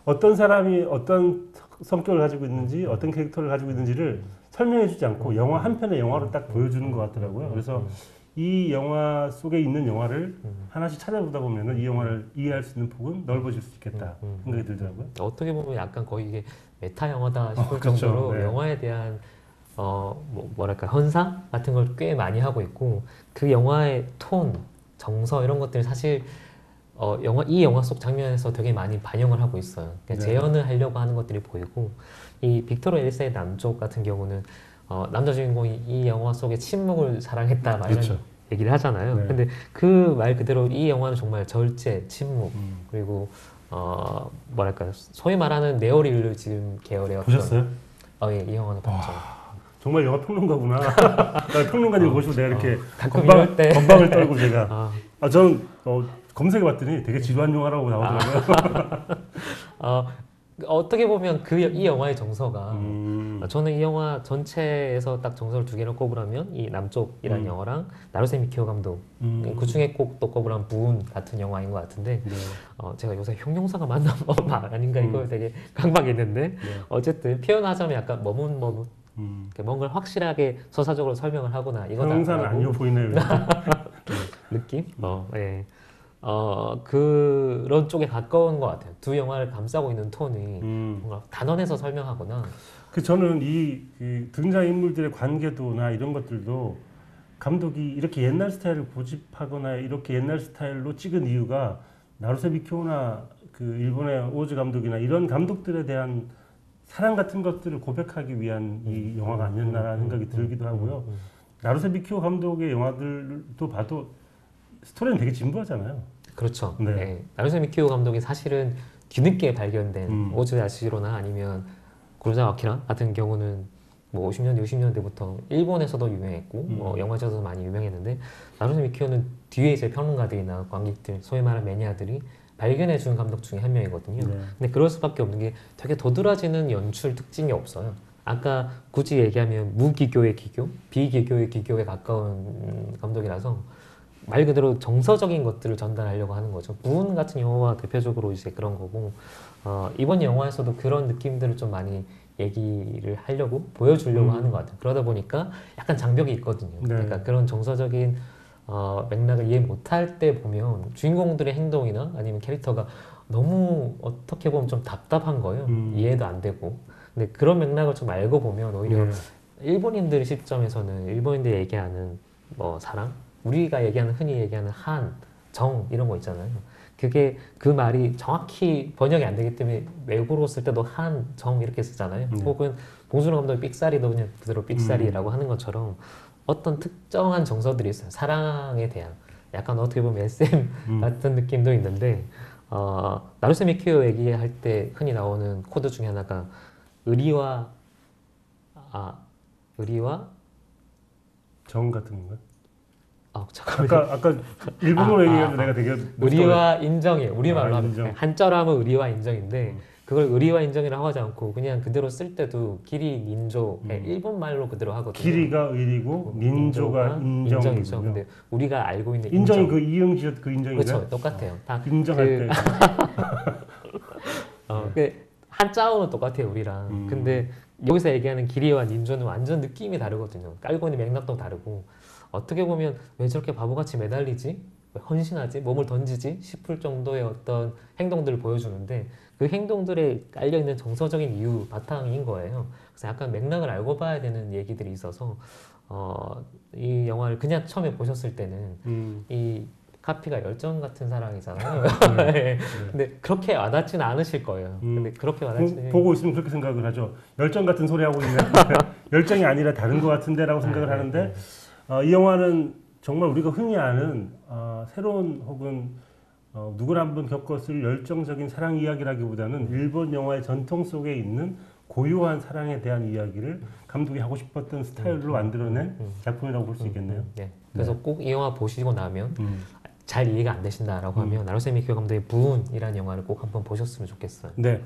어떤 사람이 어떤 성격을 가지고 있는지 어떤 캐릭터를 가지고 있는지를 설명해 주지 않고 영화 한 편의 영화로 딱 보여주는 것 같더라고요. 그래서 이 영화 속에 있는 영화를 하나씩 찾아보다 보면 이 영화를 이해할 수 있는 폭은 넓어질 수 있겠다 생각이 들더라고요. 어떻게 보면 약간 거의 이게 메타 영화다 싶을 그렇죠. 정도로 네. 영화에 대한 뭐랄까 현상 같은 걸 꽤 많이 하고 있고 그 영화의 톤, 정서 이런 것들이 사실 이 영화 속 장면에서 되게 많이 반영을 하고 있어요. 그러니까 네. 재현을 하려고 하는 것들이 보이고 이 빅토르 에리세의 남쪽 같은 경우는 남자 주인공이 이 영화 속에 침묵을 사랑했다 막 이런 그렇죠. 얘기를 하잖아요. 네. 근데 그 말 그대로 이 영화는 정말 절제, 침묵 그리고 뭐랄까 소위 말하는 네오리얼리즘 계열의 보셨어요? 예, 이 영화는 봤죠. 정말 영화 평론가구나. 평론가님 모시고 내가 이렇게 가끔 이럴 때 건방을 떨고 제가 아, 저는 검색해봤더니 되게 지루한 영화라고 나오더라고요. 어떻게 보면 이 영화의 정서가 저는 이 영화 전체에서 딱 정서를 두 개를 꼽으라면 이 남쪽이라는 영화랑 나루세 미키오 감독 그 중에 꼭 또 꼽으라면 부운 같은 영화인 것 같은데 네. 제가 요새 형용사가 맞나 아닌가 이거 되게 강박했는데 네. 어쨌든 표현하자면 약간 머뭇머뭇 뭔가를 확실하게 서사적으로 설명을 하거나 이거다 형용사는 아니어 보이네요. 느낌? 예. 그런 쪽에 가까운 것 같아요. 두 영화를 감싸고 있는 톤이 뭔가 단언해서 설명하거나 저는 이 등장 인물들의 관계도나 이런 것들도 감독이 이렇게 옛날 스타일을 고집하거나 이렇게 옛날 스타일로 찍은 이유가 나루세 미키오나 그 일본의 오즈 감독이나 이런 감독들에 대한 사랑 같은 것들을 고백하기 위한 이 영화가 아니었나라는 생각이 들기도 하고요. 나루세 미키오 감독의 영화들도 봐도 스토리는 되게 진부하잖아요. 그렇죠. 네. 네. 나루세 미키오 감독이 사실은 뒤늦게 발견된 오즈 야시로나 아니면 구로사와 아키라 같은 경우는 뭐 50년대, 60년대부터 일본에서도 유명했고 영화제에서도 많이 유명했는데 나루세 미키오는 뒤에 이제 평론가들이나 관객들, 소위 말하는 매니아들이 발견해 준 감독 중에 한 명이거든요. 네. 근데 그럴 수밖에 없는 게 되게 도드라지는 연출 특징이 없어요. 아까 굳이 얘기하면 무기교의 기교, 비기교의 기교에 가까운 감독이라서 말 그대로 정서적인 것들을 전달하려고 하는 거죠. 부운 같은 영화가 대표적으로 이제 그런 거고 이번 영화에서도 그런 느낌들을 좀 많이 얘기를 하려고 보여주려고 하는 것 같아요. 그러다 보니까 약간 장벽이 있거든요. 네. 그러니까 그런 정서적인 맥락을 이해 못할 때 보면 주인공들의 행동이나 아니면 캐릭터가 너무 어떻게 보면 좀 답답한 거예요. 이해도 안 되고. 근데 그런 맥락을 좀 알고 보면 오히려 일본인들 시점에서는 일본인들이 얘기하는 뭐 사랑, 우리가 얘기하는 흔히 얘기하는 한, 정 이런 거 있잖아요. 그게 그 말이 정확히 번역이 안 되기 때문에 외국어로 쓸 때도 한, 정 이렇게 쓰잖아요. 혹은 봉준호 감독이 삑사리도 그냥 그대로 삑사리라고 하는 것처럼 어떤 특정한 정서들이 있어요. 사랑에 대한 약간 어떻게 보면 SM 같은 느낌도 있는데 나루세 미키오 얘기할 때 흔히 나오는 코드 중에 하나가 의리와 정 같은 건가요? 잠깐만요. 아까 일본어로 얘기해서 내가 되게 의리와 인정이에요. 우리말로 하면 인정. 한자로 하면 의리와 인정인데 그걸 의리와 인정이라고 하지 않고 그냥 그대로 쓸 때도 기리 민조 일본 말로 그대로 하거든요. 기리가 의리고 민조가 인정이죠. 인정이죠. 근데 우리가 알고 있는 인정이 인정. 그 이응지읒 그 인정인가요? 그렇죠. 똑같아요. 다 인정할 때. 한자어는 똑같아요, 우리랑. 근데 여기서 얘기하는 기리와 닌조는 완전 느낌이 다르거든요. 깔고 있는 맥락도 다르고 어떻게 보면 왜 저렇게 바보같이 매달리지? 왜 헌신하지? 몸을 던지지? 싶을 정도의 어떤 행동들을 보여주는데 그 행동들에 깔려있는 정서적인 이유, 바탕인 거예요. 그래서 약간 맥락을 알고 봐야 되는 얘기들이 있어서 이 영화를 그냥 처음에 보셨을 때는 이 카피가 열정 같은 사랑이잖아요. 네. 근데 그렇게 와닿지는 않으실 거예요. 근데 그렇게 와닿지는 보고 있으면 그렇게 생각을 하죠. 열정 같은 소리 하고 있네. 열정이 아니라 다른 것 같은데라고 생각을 하는데 이 영화는 정말 우리가 흔히 아는 새로운 혹은 누구나 한번 겪었을 열정적인 사랑 이야기라기보다는 일본 영화의 전통 속에 있는 고유한 사랑에 대한 이야기를 감독이 하고 싶었던 스타일로 만들어낸 작품이라고 볼 수 있겠네요. 네. 그래서 꼭 이 영화 보시고 나면 잘 이해가 안 되신다라고 하면 나루세미 키오 감독의 부운이라는 영화를 꼭 한번 보셨으면 좋겠어요. 네.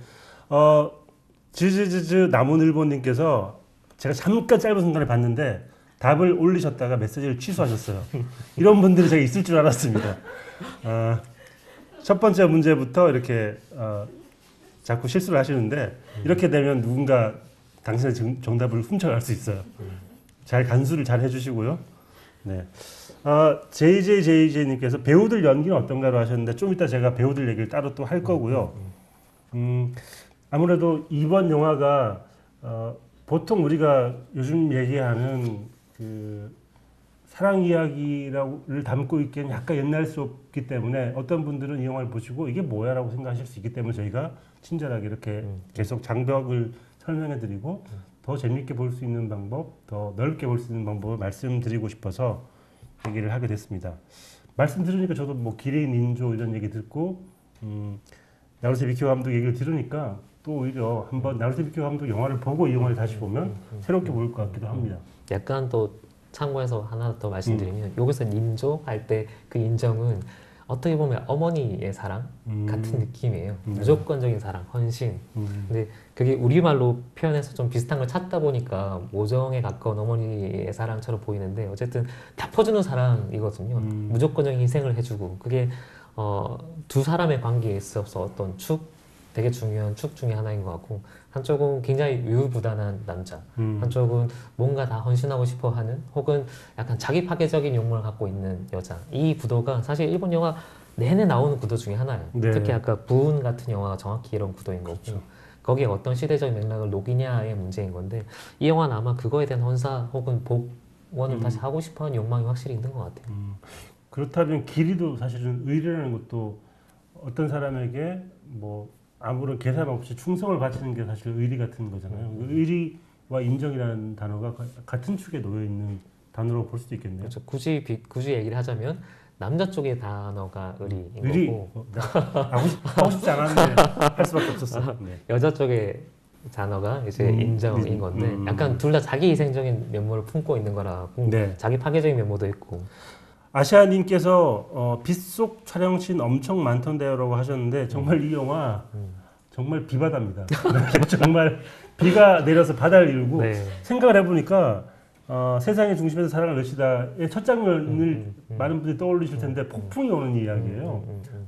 지지지즈 남은일본님께서 제가 잠깐 짧은 순간에 봤는데 답을 올리셨다가 메시지를 취소하셨어요. 이런 분들이 제가 있을 줄 알았습니다. 첫 번째 문제부터 이렇게 자꾸 실수를 하시는데 이렇게 되면 누군가 당신의 정답을 훔쳐갈 수 있어요. 잘 간수를 잘 해주시고요. 네. JJJJ님께서 배우들 연기는 어떤가로 하셨는데 좀 이따 제가 배우들 얘기를 따로 또 할 거고요. 아무래도 이번 영화가 보통 우리가 요즘 얘기하는 그 사랑 이야기를 담고 있기에는 약간 옛날스럽기 때문에 어떤 분들은 이 영화를 보시고 이게 뭐야라고 생각하실 수 있기 때문에 저희가 친절하게 이렇게 계속 장벽을 설명해드리고 더 재밌게 볼 수 있는 방법, 더 넓게 볼 수 있는 방법을 말씀드리고 싶어서 얘기를 하게 됐습니다. 말씀 들으니까 저도 뭐 기린 인조 이런 얘기 듣고 나루세 비키오 감독 얘기를 들으니까 또 오히려 한번 나루세 비키오 감독 영화를 보고 이 영화를 다시 보면 새롭게 보일 것 같기도 합니다. 약간 또 참고해서 하나 더 말씀드리면 여기서 인조 할 때 그 인정은 어떻게 보면 어머니의 사랑 같은 느낌이에요. 무조건적인 사랑, 헌신. 근데 그게 우리말로 표현해서 좀 비슷한 걸 찾다 보니까 모정에 가까운 어머니의 사랑처럼 보이는데 어쨌든 다 퍼주는 사랑이거든요. 무조건적인 희생을 해주고 그게 두 사람의 관계에 있어서 어떤 되게 중요한 축 중에 하나인 것 같고 한쪽은 굉장히 유유부단한 남자, 한쪽은 뭔가 다 헌신하고 싶어하는 혹은 약간 자기 파괴적인 욕망을 갖고 있는 여자. 이 구도가 사실 일본 영화 내내 나오는 구도 중에 하나예요. 네. 특히 아까 부운 같은 영화가 정확히 이런 구도인 거고 그렇죠. 거기에 어떤 시대적 맥락을 녹이냐의 문제인 건데 이 영화는 아마 그거에 대한 헌사 혹은 복원을 다시 하고 싶어하는 욕망이 확실히 있는 것 같아요. 그렇다면 길이도 사실은 의리라는 것도 어떤 사람에게 뭐 아무런 계산 없이 충성을 바치는 게 사실 의리 같은 거잖아요. 의리와 인정이라는 단어가 같은 축에 놓여 있는 단어로 볼 수도 있겠네요. 그렇죠. 굳이 얘기를 하자면 남자 쪽의 단어가 의리인 의리 거고 하고 싶지 않았는데 할 수밖에 없었어. 네. 여자 쪽의 단어가 이제 인정인 건데 약간 둘 다 자기 희생적인 면모를 품고 있는 거라고 네. 자기 파괴적인 면모도 있고 아시아님께서 빗속 촬영씬 엄청 많던데요라고 하셨는데 정말 이 영화 정말 비바다입니다. 정말 비가 내려서 바다를 이루고 네. 생각을 해보니까 세상의 중심에서 사랑을 넣으시다의 첫 장면을 많은 분들이 떠올리실 텐데 폭풍이 오는 이야기예요.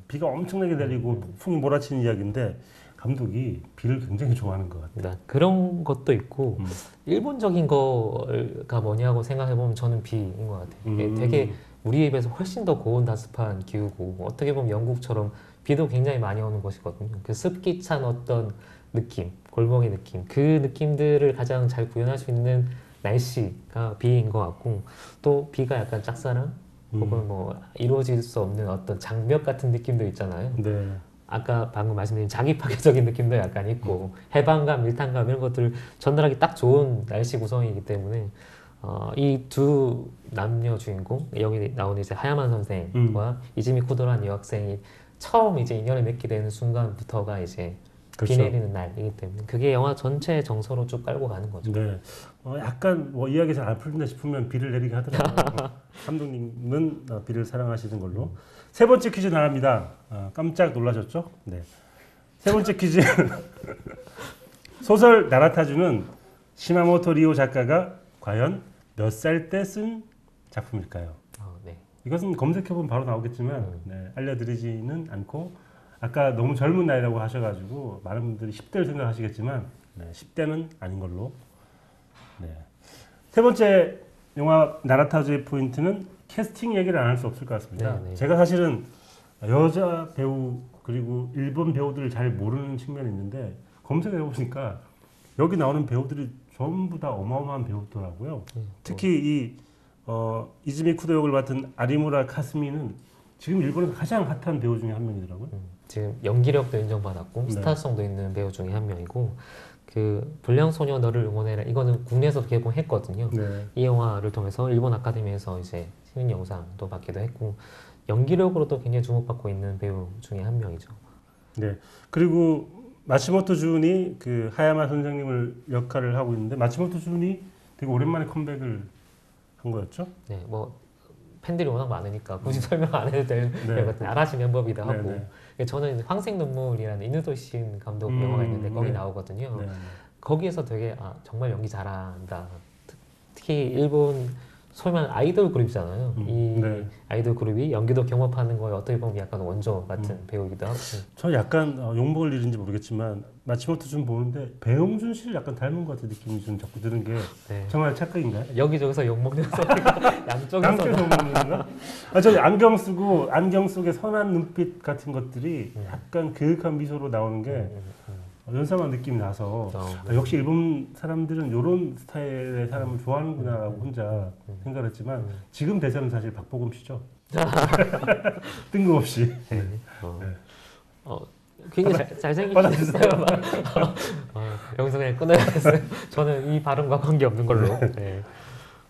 비가 엄청나게 내리고 폭풍이 몰아치는 이야기인데 감독이 비를 굉장히 좋아하는 것 같아요. 네, 그런 것도 있고 일본적인 거가 뭐냐고 생각해보면 저는 비인 것 같아요. 이게 되게 우리 입에서 훨씬 더 고온다습한 기후고 어떻게 보면 영국처럼 비도 굉장히 많이 오는 곳이거든요. 그 습기 찬 어떤 느낌, 골목의 느낌 그 느낌들을 가장 잘 구현할 수 있는 날씨가 비인 것 같고 또 비가 약간 짝사랑 혹은 뭐 이루어질 수 없는 어떤 장벽 같은 느낌도 있잖아요. 네. 아까 방금 말씀드린 자기 파괴적인 느낌도 약간 있고 해방감, 일탄감 이런 것들을 전달하기 딱 좋은 날씨 구성이기 때문에 이 두 남녀 주인공 여기 나오는 이제 하야만 선생과 이즈미 쿠도라는 여학생이 처음 이제 인연을 맺게 되는 순간부터가 이제 그렇죠. 비 내리는 날이기 때문에 그게 영화 전체의 정서로 쭉 깔고 가는 거죠. 네. 약간 뭐 이야기 잘 안 풀린다 싶으면 비를 내리게 하더라고요. 감독님은 비를 사랑하시는 걸로. 세 번째 퀴즈 나갑니다. 깜짝 놀라셨죠? 네. 세 번째 퀴즈. 소설 나라타주는 시마모토 리오 작가가 과연 몇 살 때 쓴 작품일까요? 네. 이것은 검색해보면 바로 나오겠지만 네, 알려드리지는 않고 아까 너무 젊은 나이라고 하셔가지고 많은 분들이 10대를 생각하시겠지만 네, 10대는 아닌 걸로. 네. 세 번째 영화 나라타주의 포인트는 캐스팅 얘기를 안 할 수 없을 것 같습니다. 네, 네. 제가 사실은 여자 배우 그리고 일본 배우들을 잘 모르는 측면이 있는데 검색을 해보니까 여기 나오는 배우들이 전부 다 어마어마한 배우더라고요. 특히 이즈미 쿠도 역을 맡은 아리무라 카스미는 지금 일본에서 가장 핫한 배우 중에 한 명이더라고요. 지금 연기력도 인정받았고 네. 스타성도 있는 배우 중에 한 명이고 그 불량소녀 너를 응원해라 이거는 국내에서 개봉했거든요. 네. 이 영화를 통해서 일본 아카데미에서 이제 신인 영상도 받기도 했고 연기력으로도 굉장히 주목받고 있는 배우 중에 한 명이죠. 네. 그리고 마츠모토 준이 그 하야마 선생님을 역할을 하고 있는데 마츠모토 준이 되게 오랜만에 컴백을 한 거였죠? 네, 뭐 팬들이 워낙 많으니까 굳이 설명 안 해도 될 네. 것 같은 알아시는 법이기도 하고 네, 저는 황색 눈물이라는 이누도신 감독 영화가 있는데 거기 나오거든요. 네. 거기에서 되게 정말 연기 잘한다. 특히 일본 소위 말하는 아이돌 그룹이잖아요. 이 네. 아이돌 그룹이 연기도 경험하는 거에 어떻게 보면 약간 원조 같은 배우이기도 하고. 저 약간 욕먹을 일인지 모르겠지만 마츠모토 준 보는데 배용준 씨를 약간 닮은 것 같은 느낌이 좀 자꾸 드는 게 네. 정말 착각인가요? 여기저기서 욕먹는 소리가 양쪽에서 양쪽에서 먹는 건가? 저 안경 쓰고 안경 속에 선한 눈빛 같은 것들이 약간 그윽한 미소로 나오는 게 연상한 느낌이 나서 역시 일본 사람들은 이런 스타일의 사람을 좋아하는구나라고 혼자 생각을 했지만 지금 대세는 사실 박보검 씨죠. 뜬금없이. 네. 굉장히 잘생기긴 했어요. 여기서 그냥 끊어야겠어요. 저는 이 발음과 관계없는 걸로. 네.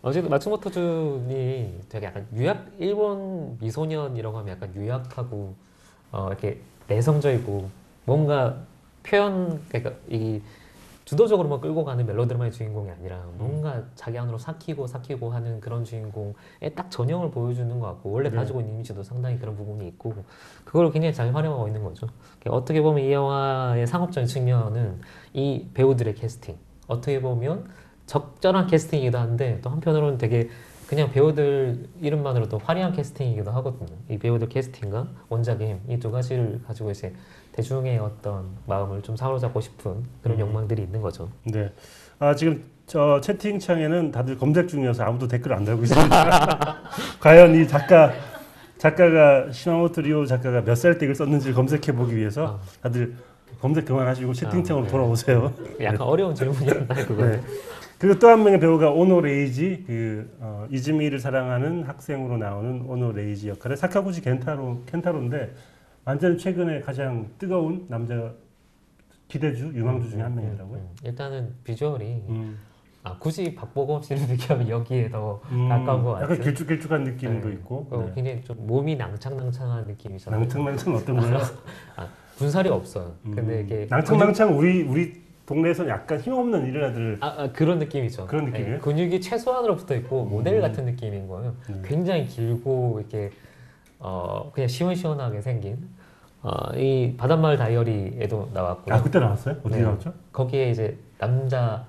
어쨌든 마츠모토 준이 되게 약간 일본 미소년이라고 하면 약간 유약하고 이렇게 내성적이고 뭔가 그러니까 이 주도적으로만 끌고 가는 멜로드라마의 주인공이 아니라 뭔가 자기 안으로 삭히고 하는 그런 주인공의 딱 전형을 보여주는 것 같고 원래 가지고 있는 이미지도 상당히 그런 부분이 있고 그걸 굉장히 잘 활용하고 있는 거죠. 어떻게 보면 이 영화의 상업적인 측면은 이 배우들의 캐스팅 어떻게 보면 적절한 캐스팅이기도 한데 또 한편으로는 되게 그냥 배우들 이름만으로도 화려한 캐스팅이기도 하거든요. 이 배우들 캐스팅과 원작의 이 두 가지를 가지고 이제 대중의 어떤 마음을 좀 사로잡고 싶은 그런 욕망들이 있는 거죠. 네. 지금 저 채팅창에는 다들 검색 중이어서 아무도 댓글 안 달고 있습니다. 과연 이 작가가 시마모토 리오 작가가 몇 살 때 이걸 썼는지 검색해 보기 위해서 다들 검색 그만하시고 채팅창으로 돌아오세요. 약간 어려운 질문이었나요, 그거? 네. 그리고 또 한 명의 배우가 오노 레이지, 이즈미를 사랑하는 학생으로 나오는 오노 레이지 역할의 사카구치 켄타로인데 완전 최근에 가장 뜨거운 남자 기대주, 유망주 중에 한 명이더라고요. 일단은 비주얼이 굳이 박보검 씨를 비교하면 여기에 더 가까운 것 같아요. 약간 길쭉길쭉한 느낌도 있고. 네. 굉장히 좀 몸이 낭창낭창한 느낌이잖아요. 낭창낭창 어떤 거예요? 군살이 없어요. 근데 이게 낭창낭창 우리 동네에서는 약간 힘없는 이런 애들 그런 느낌이죠. 그런 느낌이에요? 근육이 최소한으로 붙어 있고 모델 같은 느낌인 거예요. 굉장히 길고 이렇게 그냥 시원시원하게 생긴 이 바닷마을 다이어리에도 나왔고요. 그때 나왔어요? 어디 나왔죠? 거기에 이제 남자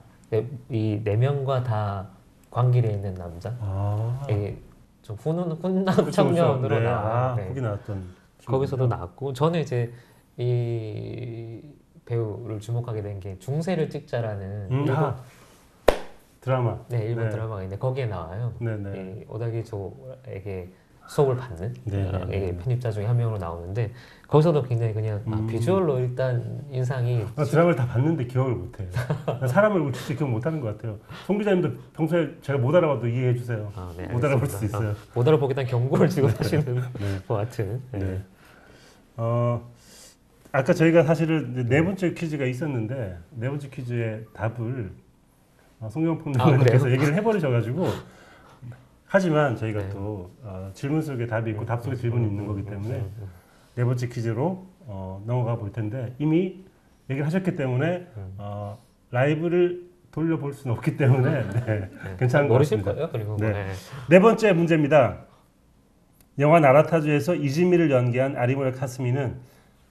이 네 명과 다 광길에 있는 남자. 이게 좀 훈남 청년으로 네. 나와요. 네. 거기 나왔던 거기서도 나왔고 저는 이제 이 배우를 주목하게 된 게 중세를 찍자라는 일본 드라마. 일본 드라마가 있는데 거기에 나와요. 이 오다기조에게 수업을 받는 편입자 중에 한 명으로 나오는데 거기서도 굉장히 그냥 비주얼로 일단 인상이 드라마를 다 봤는데 기억을 못해요. 사람 얼굴 진짜 기억 못하는 것 같아요. 송 기자님도 평소에 제가 못 알아봐도 이해해 주세요. 못 알아볼 수도 있어요. 못 알아보겠다는 경고를 지금 하시는 것 같은. 아까 저희가 사실은 네 번째 퀴즈가 있었는데 네 번째 퀴즈의 답을 송경포 님께서 얘기를 해버리셔가지고 하지만 저희가 또 질문 속에 답이 있고 답 속에 질문이 있는 거기 때문에 네 번째 퀴즈로 넘어가 볼 텐데 이미 얘기를 하셨기 때문에 라이브를 돌려볼 수는 없기 때문에 괜찮은 것 모르실 같습니다. 거예요. 그리고 네 번째 문제입니다. 영화 나라타주에서 이즈미를 연기한 아리무라 카스미는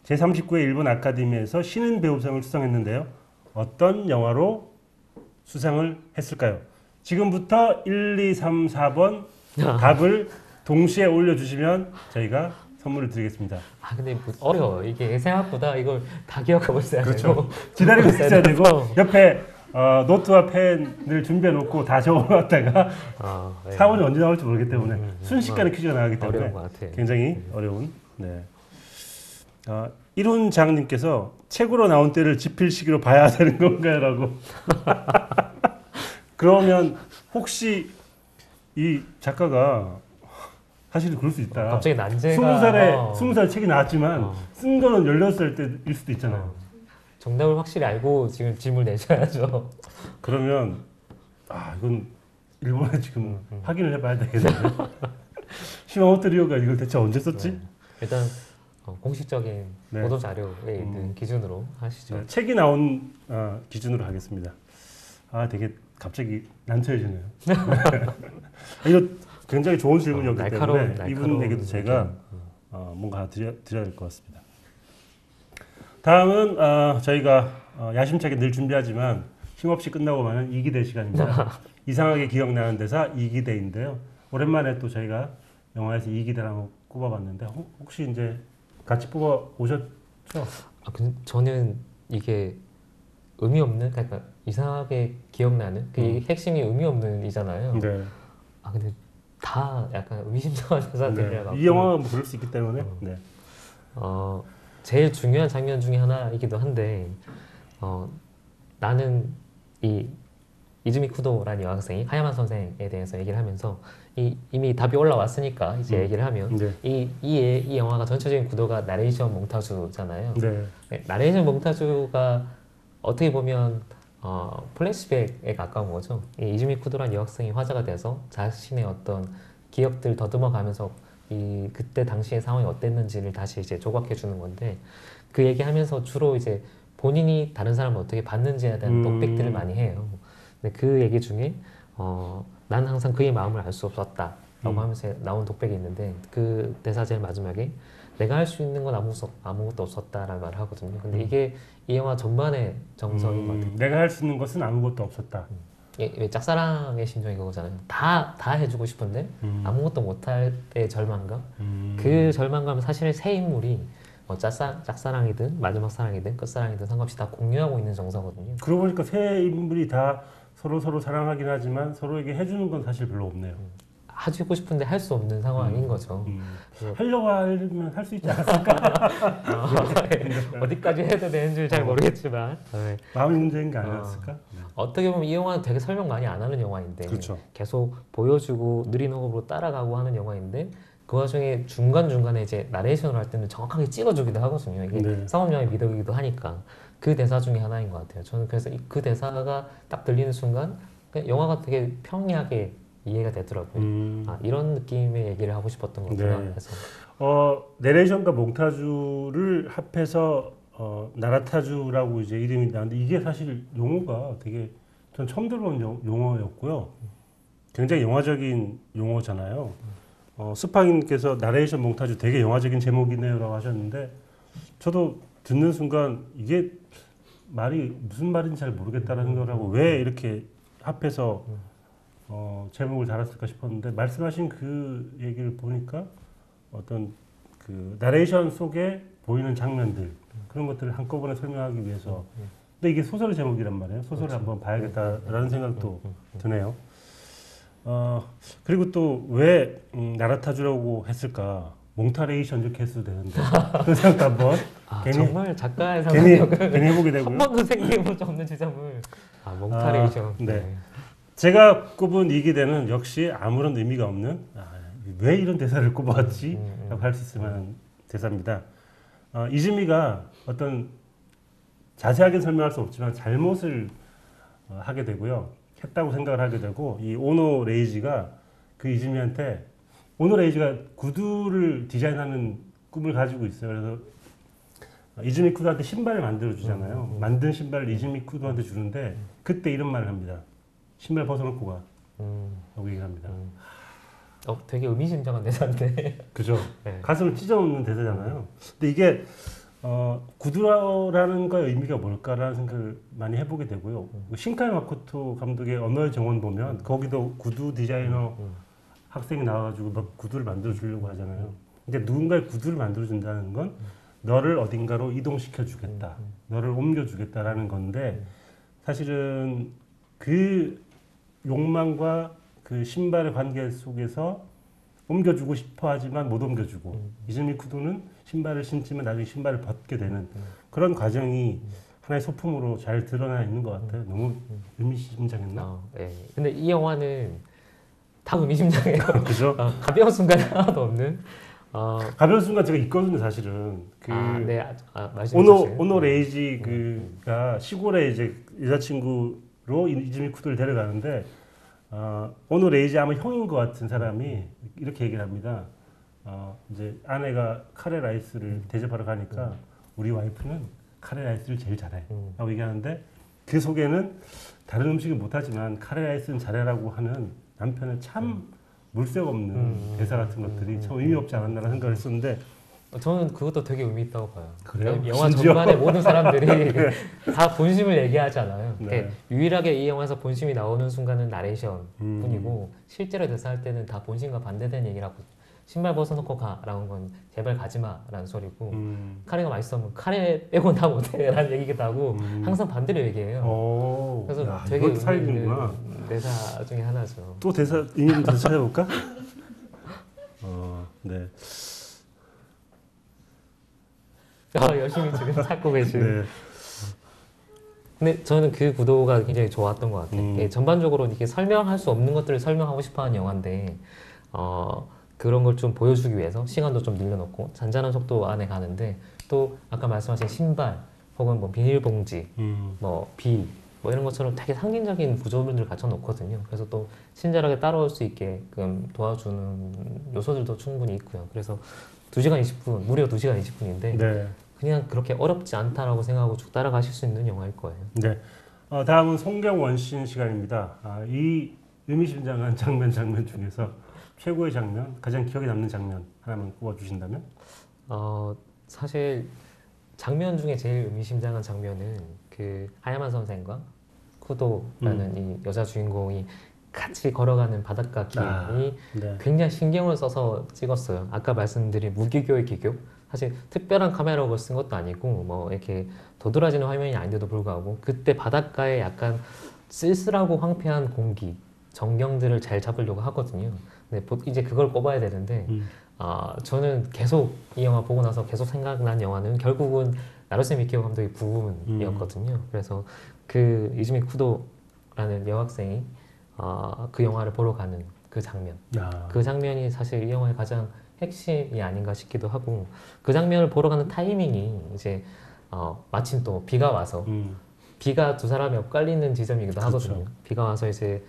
제39회 일본 아카데미에서 신인 배우상을 수상했는데요. 어떤 영화로 수상을 했을까요? 지금부터 1, 2, 3, 4번 답을 동시에 올려주시면 저희가 선물을 드리겠습니다. 아 근데 어려워. 이게 생각보다 이걸 다 기억하고 있어야 그렇죠. 되고 기다리고 있어야 되고 돼서. 옆에 노트와 펜을 준비해 놓고 다 적어놨다가 네. 4번이 언제 나올지 모르기 때문에 순식간에 퀴즈가 나가기 때문에 어려운 것 같아. 굉장히 어려운. 네. 이룬장님께서 책으로 나온 때를 지필시기로 봐야 되는 건가요?라고. 그러면 혹시 이 작가가 사실 그럴 수 있다. 갑자기 난제가 20살 책이 나왔지만 쓴 거는 16살 때일 수도 있잖아요. 정답을 확실히 알고 지금 질문 내셔야죠. 그러면 이건 일본에 지금 확인을 해봐야 되겠는데. 시마모토 리오가 이걸 대체 언제 썼지? 네. 일단 공식적인 네. 보도 자료에 있는 기준으로 하시죠. 네, 책이 나온 기준으로 하겠습니다. 되게 갑자기 난처해지네요. 이거 굉장히 좋은 질문이었기 때문에 이분에게도 제가 뭔가 하나 드려야 될 것 같습니다. 다음은 저희가 야심차게 늘 준비하지만 힘없이 끝나고 마는 이기대 시간입니다. 이상하게 기억나는 대사 이기대인데요. 오랜만에 또 저희가 영화에서 이기대를 한번 꼽아봤는데 혹시 이제 같이 뽑아 오셨죠? 근데 저는 이게 의미 없는, 그러니까 이상하게 기억나는 그 핵심이 의미 없는 이잖아요. 네. 근데 다 약간 의미심장한 대사들이라 이 영화가 뭐 그럴 수 있기 때문에. 네. 제일 중요한 장면 중에 하나이기도 한데 나는 이즈미 쿠도라는 여학생이 하야만 선생에 대해서 얘기를 하면서 이미 답이 올라왔으니까 이제 얘기를 하면 네. 이 영화가 전체적인 구도가 나레이션 몽타주잖아요. 네. 나레이션 몽타주가 어떻게 보면 플래시백에 가까운 거죠. 이 이즈미 쿠도라는 여학생이 화제가 돼서 자신의 어떤 기억들 더듬어가면서 그때 당시의 상황이 어땠는지를 다시 이제 조각해 주는 건데 그 얘기하면서 주로 이제 본인이 다른 사람을 어떻게 봤는지에 대한 독백들을 많이 해요. 근데 그 얘기 중에 난 항상 그의 마음을 알 수 없었다 라고 하면서 나온 독백이 있는데 그 대사 제일 마지막에 내가 할 수 있는 건 아무것도 없었다라는 말을 하거든요. 근데 이게 이 영화 전반의 정서인 것 같아요. 내가 할 수 있는 것은 아무것도 없었다. 왜 짝사랑의 심정이 그거잖아요. 다 해주고 싶은데 아무것도 못할 때의 절망감. 그 절망감은 사실 세 인물이 짝사랑이든 마지막 사랑이든 끝사랑이든 상관없이 다 공유하고 있는 정서거든요. 그러고 보니까 세 인물이 다 서로 사랑하긴 하지만 서로에게 해주는 건 사실 별로 없네요. 해주고 싶은데 할 수 없는 상황인 거죠. 하려고 하면 할 수 있지 않았을까? 어디까지 해도 되는지 잘 모르겠지만 마음의 문제인 게 아니었을까? 어떻게 보면 이 영화는 되게 설명 많이 안 하는 영화인데 그렇죠. 계속 보여주고 느린 호흡으로 따라가고 하는 영화인데 그 와중에 중간중간에 이제 나레이션을 할 때는 정확하게 찍어주기도 하거든요. 이게 네. 상업영화의 미덕이기도 하니까 그 대사 중에 하나인 것 같아요. 저는 그래서 그 대사가 딱 들리는 순간 영화가 되게 평이하게 이해가 되더라고요. 이런 느낌의 얘기를 하고 싶었던 거구나. 네. 그래서 내레이션과 몽타주를 합해서 나라타주라고 이제 이름이 나는데 이게 사실 용어가 되게 전 처음 들어본 용어였고요. 굉장히 영화적인 용어잖아요. 스파님께서 나레이션 몽타주 되게 영화적인 제목이네요라고 하셨는데 저도 듣는 순간 이게 말이 무슨 말인지 잘 모르겠다라는 생각을 하고 왜 이렇게 합해서 제목을 달았을까 싶었는데 말씀하신 그 얘기를 보니까 어떤 그 나레이션 속에 보이는 장면들 그런 것들을 한꺼번에 설명하기 위해서 근데 이게 소설의 제목이란 말이에요. 소설을 그렇죠. 한번 봐야겠다라는 생각도 드네요. 그리고 또 왜 나라타주라고 했을까? 몽타레이션 이렇게 했어도 되는데 그 생각 한번 정말 작가의 괜히 상상력은 해보게 되고요. 한 번도 생각해본 적 없는 지점을 몽타레이션. 네. 제가 꼽은 이 기대는 역시 아무런 의미가 없는 왜 이런 대사를 꼽았지? 라고 할 수 있을 만한 대사입니다. 이즈미가 어떤 자세하게 설명할 수 없지만 잘못을 하게 되고요. 했다고 생각을 하게 되고 이 오노 레이지가 그 이즈미한테 오노 레이지가 구두를 디자인하는 꿈을 가지고 있어요. 그래서 이즈미 쿠도한테 신발을 만들어 주잖아요. 만든 신발을 이즈미 쿠도한테 주는데 그때 이런 말을 합니다. 신발 벗어놓고 가. 라고 얘기를 합니다. 되게 의미심장한 대사인데. 그죠? 네. 가슴을 찢어놓는 대사잖아요. 근데 이게 구두라는 거의 의미가 뭘까라는 생각을 많이 해보게 되고요. 신카이 마코토 감독의 언어의 정원 보면 거기도 구두 디자이너 학생이 나와가지고 막 구두를 만들어 주려고 하잖아요. 근데 누군가의 구두를 만들어 준다는 건 너를 어딘가로 이동시켜 주겠다, 너를 옮겨 주겠다라는 건데 사실은 그 욕망과 그 신발의 관계 속에서 옮겨주고 싶어 하지만 못 옮겨주고 이즈미 쿠도는 신발을 신지만 나중에 신발을 벗게 되는 그런 과정이 하나의 소품으로 잘 드러나 있는 것 같아요. 너무 의미심장했나? 네. 근데 이 영화는 다 의미심장해요. 그죠? 가벼운 순간이 하나도 없는. 가벼운 순간 제가 있거든요, 사실은. 그 네, 말씀해 주신. 오노 레이지 그가 시골에 이제 여자친구로 이즈미 쿠도를 데려가는데 오노 레이지 아마 형인 것 같은 사람이 이렇게 얘기를 합니다. 이제 아내가 카레 라이스를 대접하러 가니까 우리 와이프는 카레 라이스를 제일 잘해 라고 얘기하는데 그 속에는 다른 음식은 못하지만 카레 라이스는 잘해라고 하는 남편의 참 물색 없는 대사 같은 것들이 참 의미 없지 않았나라는 생각을 했었는데 저는 그것도 되게 의미 있다고 봐요. 그래요? 영화 심지어? 전반에 모든 사람들이 다 본심을 얘기하잖아요. 네. 유일하게 이 영화에서 본심이 나오는 순간은 나레이션 뿐이고 실제로 대사할 때는 다 본심과 반대되는 얘기를 하고 신발 벗어놓고 가라는 건 제발 가지마라는 소리고 카레가 맛있으면 카레 빼고 나 못해라는 얘기기도 하고 항상 반대로 얘기해요. 그래서 야, 되게 이것도 의미 있는 살리는구나. 대사 중에 하나죠. 또 대사 의미 좀 찾아볼까? 네. 열심히 지금 찾고 계시는. 네. 근데 저는 그 구도가 굉장히 좋았던 것 같아요. 이게 전반적으로 이렇게 설명할 수 없는 것들을 설명하고 싶어하는 영화인데 그런 걸 좀 보여주기 위해서 시간도 좀 늘려놓고 잔잔한 속도 안에 가는데 또 아까 말씀하신 신발 혹은 뭐 비닐봉지, 뭐 비, 뭐 이런 것처럼 되게 상징적인 구조물들을 갖춰놓거든요. 그래서 또 친절하게 따라올 수 있게끔 도와주는 요소들도 충분히 있고요. 그래서 2시간 20분, 무려 2시간 20분인데 네. 그냥 그렇게 어렵지 않다라고 생각하고 쭉 따라가실 수 있는 영화일 거예요. 네. 다음은 송경원 씨 시간입니다. 이 의미심장한 장면 중에서 최고의 장면, 가장 기억에 남는 장면 하나만 꼽아주신다면? 사실 장면 중에 제일 의미심장한 장면은 그 하야마 선생과 쿠도라는 이 여자 주인공이 같이 걸어가는 바닷가 길이 네. 굉장히 신경을 써서 찍었어요. 아까 말씀드린 무기교의 기교. 사실 특별한 카메라를 쓴 것도 아니고 뭐 이렇게 도드라지는 화면이 아닌데도 불구하고 그때 바닷가에 약간 쓸쓸하고 황폐한 공기, 전경들을 잘 잡으려고 하거든요. 근데 이제 그걸 꼽아야 되는데 저는 계속 이 영화 보고 나서 계속 생각난 영화는 결국은 나루세 미키오 감독의 부분이었거든요. 그래서 그 이즈미 쿠도라는 여학생이 그 영화를 보러 가는 그 장면. 그 장면이 사실 이 영화의 가장 핵심이 아닌가 싶기도 하고 그 장면을 보러 가는 타이밍이 이제 마침 또 비가 와서 비가 두 사람이 엇갈리는 지점이기도 하거든요. 그렇죠. 비가 와서 이제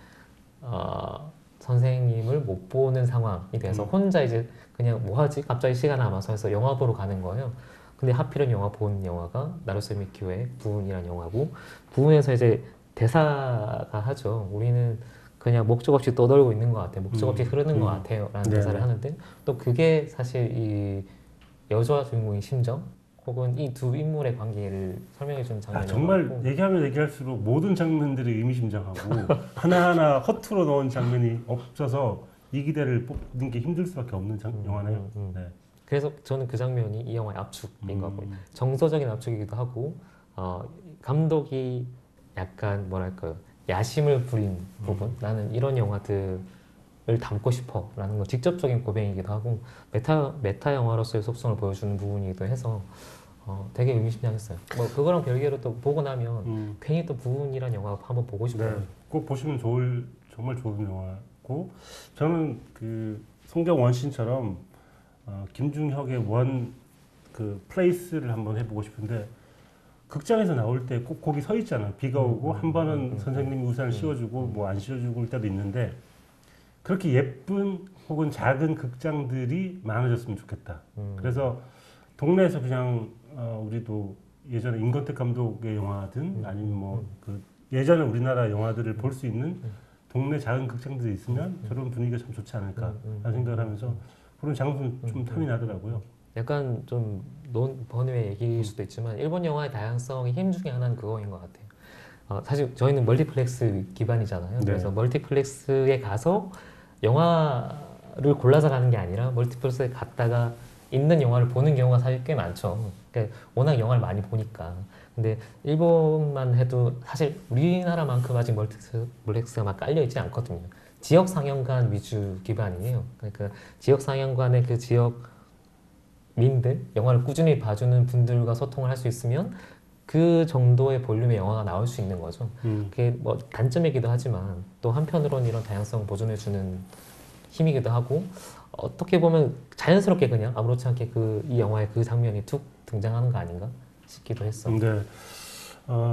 선생님을 못 보는 상황이 돼서 혼자 이제 그냥 뭐 하지? 갑자기 시간 남아서 해서 영화 보러 가는 거예요. 근데 하필은 영화 본 영화가 나루세 미키오의 부운이라는 영화고 부운에서 이제 대사가 하죠. 우리는 그냥 목적 없이 떠돌고 있는 것 같아. 목적 없이 흐르는 것 같아요. 라는 대사를 하는데 또 그게 사실 이 여자 주인공의 심정 혹은 이 두 인물의 관계를 설명해 주는 장면이었고 정말 얘기하면 얘기할수록 모든 장면들이 의미심장하고 하나하나 허투루 넣은 장면이 없어서 이 기대를 뽑는 게 힘들 수밖에 없는 영화네요. 네. 그래서 저는 그 장면이 이 영화의 압축인 거고 정서적인 압축이기도 하고 감독이 약간 뭐랄까요 야심을 부린 부분 나는 이런 영화들을 담고 싶어 라는 건 직접적인 고백이기도 하고 메타 영화로서의 속성을 보여주는 부분이기도 해서 되게 의미심장했어요. 뭐 그거랑 별개로 또 보고 나면 괜히 또 부운이란 영화 한번 보고 싶어요. 네, 꼭 보시면 정말 좋은 영화고 저는 그 송경원 씨처럼 김중혁의 그 플레이스를 한번 해보고 싶은데 극장에서 나올 때 꼭 거기 서 있잖아요. 비가 오고 한 번은 선생님이 우산을 씌워주고 뭐 안 씌워주고 올 때도 있는데 그렇게 예쁜 혹은 작은 극장들이 많아졌으면 좋겠다. 그래서 동네에서 그냥 우리도 예전에 임권택 감독의 영화든 아니면 뭐 그 예전에 우리나라 영화들을 볼 수 있는 동네 작은 극장들이 있으면 저런 분위기가 참 좋지 않을까 하는 생각을 하면서 그런 장소는 좀 탐이 나더라고요. 약간 좀 번외 얘기일 수도 있지만 일본 영화의 다양성의 힘 중에 하나는 그거인 것 같아요. 사실 저희는 멀티플렉스 기반이잖아요. 네. 그래서 멀티플렉스에 가서 영화를 골라서 가는 게 아니라 멀티플렉스에 갔다가 있는 영화를 보는 경우가 사실 꽤 많죠. 그러니까 워낙 영화를 많이 보니까. 근데 일본만 해도 사실 우리나라만큼 아직 멀티플렉스가 막 깔려있지 않거든요. 지역 상영관 위주 기반이에요. 그러니까 지역 상영관의 그 지역 민들, 영화를 꾸준히 봐주는 분들과 소통을 할 수 있으면 그 정도의 볼륨의 영화가 나올 수 있는 거죠. 그게 뭐 단점이기도 하지만 또 한편으로는 이런 다양성을 보존해주는 힘이기도 하고 어떻게 보면 자연스럽게 그냥 아무렇지 않게 이 영화의 그 장면이 툭 등장하는 거 아닌가 싶기도 했어. 근데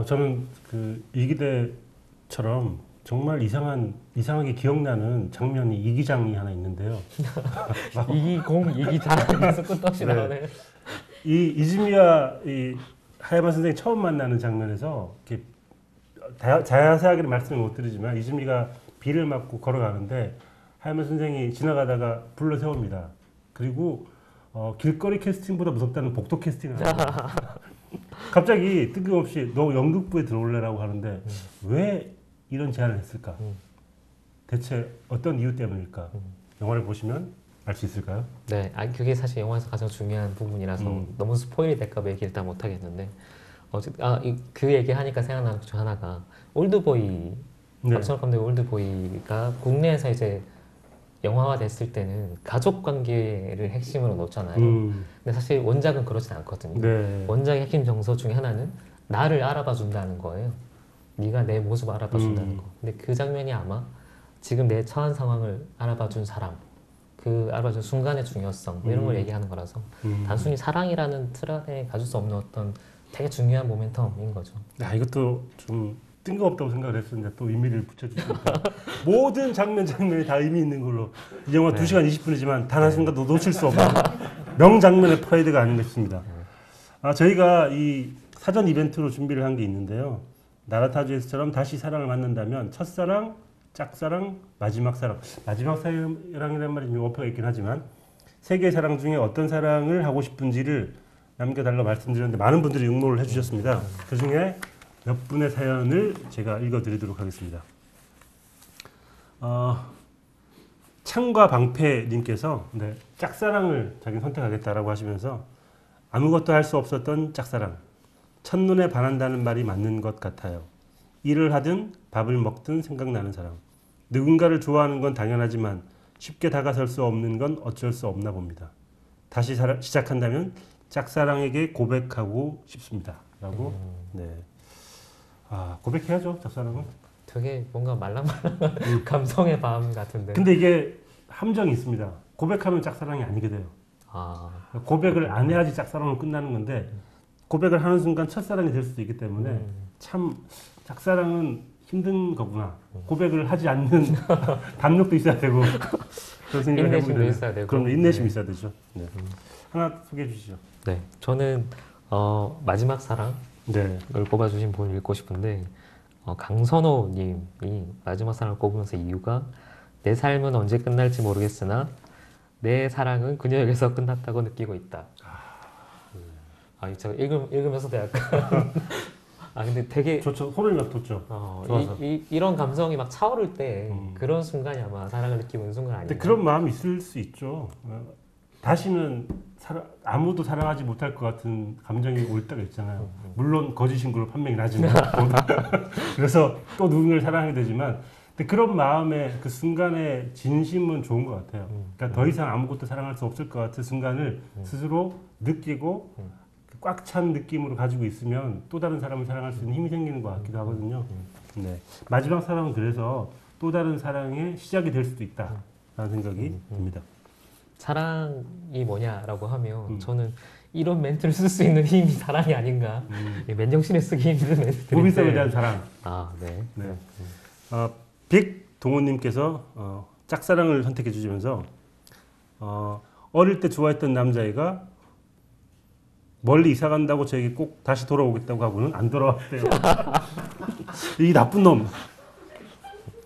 저는 그 이기대처럼 정말 이상하게 기억나는 장면이 이기장이 하나 있는데요. 이기공, 이기장 계속 끝도 없이 네. 나오네. 이 이즈미와 이 하야마 선생이 처음 만나는 장면에서 이렇게 자세하게는 말씀을 못 드리지만 이즈미가 비를 맞고 걸어가는데 하야마 선생이 지나가다가 불러 세웁니다. 그리고 길거리 캐스팅보다 무섭다는 복도 캐스팅을 합니다. 갑자기 뜬금없이 너 연극부에 들어올래라고 하는데 왜 이런 제안을 했을까? 대체 어떤 이유 때문일까? 영화를 보시면 알 수 있을까요? 네, 그게 사실 영화에서 가장 중요한 부분이라서 너무 스포일이 될까 봐 얘기를 일단 못 하겠는데 그 얘기 하니까 생각나는 것 중 하나가 올드보이 네. 박찬욱 감독의 올드보이가 국내에서 이제 영화화 됐을 때는 가족 관계를 핵심으로 놓잖아요. 근데 사실 원작은 그렇진 않거든요. 네. 원작의 핵심 정서 중에 하나는 나를 알아봐 준다는 거예요. 네가 내 모습 알아봐 준다는 거. 근데 그 장면이 아마 지금 내 처한 상황을 알아봐 준 사람, 그 알아봐 준 순간의 중요성 뭐 이런 걸 얘기하는 거라서 단순히 사랑이라는 틀 안에 가질 수 없는 어떤 되게 중요한 모멘텀인 거죠. 이것도 좀 뜬금없다고 생각을 했었는데 또 의미를 붙여주시니까 모든 장면이 다 의미 있는 걸로 이 영화 2시간 20분이지만 단 한순간도 놓칠 수 없는 명장면의 프라이드가 아닌가 싶습니다. 저희가 이 사전 이벤트로 준비를 한 게 있는데요. 나라타주에서처럼 다시 사랑을 만난다면 첫사랑, 짝사랑, 마지막 사랑. 마지막 사랑이라는 말이 좀 어폐가 있긴 하지만 세 개의 사랑 중에 어떤 사랑을 하고 싶은지를 남겨달라고 말씀드렸는데 많은 분들이 응모를 해주셨습니다. 그 중에 몇 분의 사연을 제가 읽어드리도록 하겠습니다. 창과 방패님께서 짝사랑을 자기는 선택하겠다라고 하시면서 아무것도 할 수 없었던 짝사랑. 첫눈에 반한다는 말이 맞는 것 같아요. 일을 하든 밥을 먹든 생각나는 사람. 누군가를 좋아하는 건 당연하지만 쉽게 다가설 수 없는 건 어쩔 수 없나 봅니다. 다시 시작한다면 짝사랑에게 고백하고 싶습니다. 라고. 네. 고백해야죠, 짝사랑은. 되게 뭔가 말랑말랑한 감성의 밤 같은데. 근데 이게 함정이 있습니다. 고백하면 짝사랑이 아니게 돼요. 고백을 안 해야지 짝사랑은 끝나는 건데 고백을 하는 순간 첫사랑이 될 수도 있기 때문에 참 짝사랑은 힘든 거구나. 고백을 하지 않는 담력도 있어야 되고 그런 생각을 인내심도 있어야 되고. 그럼 인내심이 있어야 되죠. 네. 하나 소개해 주시죠. 네, 저는 마지막 사랑을 꼽아주신 분을 읽고 싶은데 강선호님이 마지막 사랑을 꼽으면서 이유가 내 삶은 언제 끝날지 모르겠으나 내 사랑은 그녀에게서 끝났다고 느끼고 있다. 제가 읽으면서도 약간 근데 되게 좋죠. 소름이 막 돋죠. 좋아서. 이런 감성이 막 차오를 때 그런 순간이 아마 사랑을 느끼는 순간 아닌가. 근데 그런 마음이 있을 수 있죠. 다시는 아무도 사랑하지 못할 것 같은 감정이 올 때가 있잖아요. 물론 거짓인 걸로 판명이 나지만 그래서 또 누군가를 사랑하게 되지만 근데 그런 마음의 그 순간의 진심은 좋은 것 같아요. 그러니까 더 이상 아무것도 사랑할 수 없을 것 같은 순간을 스스로 느끼고 꽉 찬 느낌으로 가지고 있으면 또 다른 사람을 사랑할 수 있는 힘이 생기는 것 같기도 하거든요. 네. 마지막 사랑은 그래서 또 다른 사랑의 시작이 될 수도 있다라는 생각이 듭니다. 사랑이 뭐냐라고 하면 저는 이런 멘트를 쓸 수 있는 힘이 사랑이 아닌가. 맨정신에 쓰기 힘든 멘트인데. 무비썸에 대한 사랑. 네. 네. 백동훈님께서 짝사랑을 선택해 주시면서 어릴 때 좋아했던 남자애가 멀리 이사 간다고 저에게 꼭 다시 돌아오겠다고 하고는 안 돌아왔대요. 이 나쁜 놈.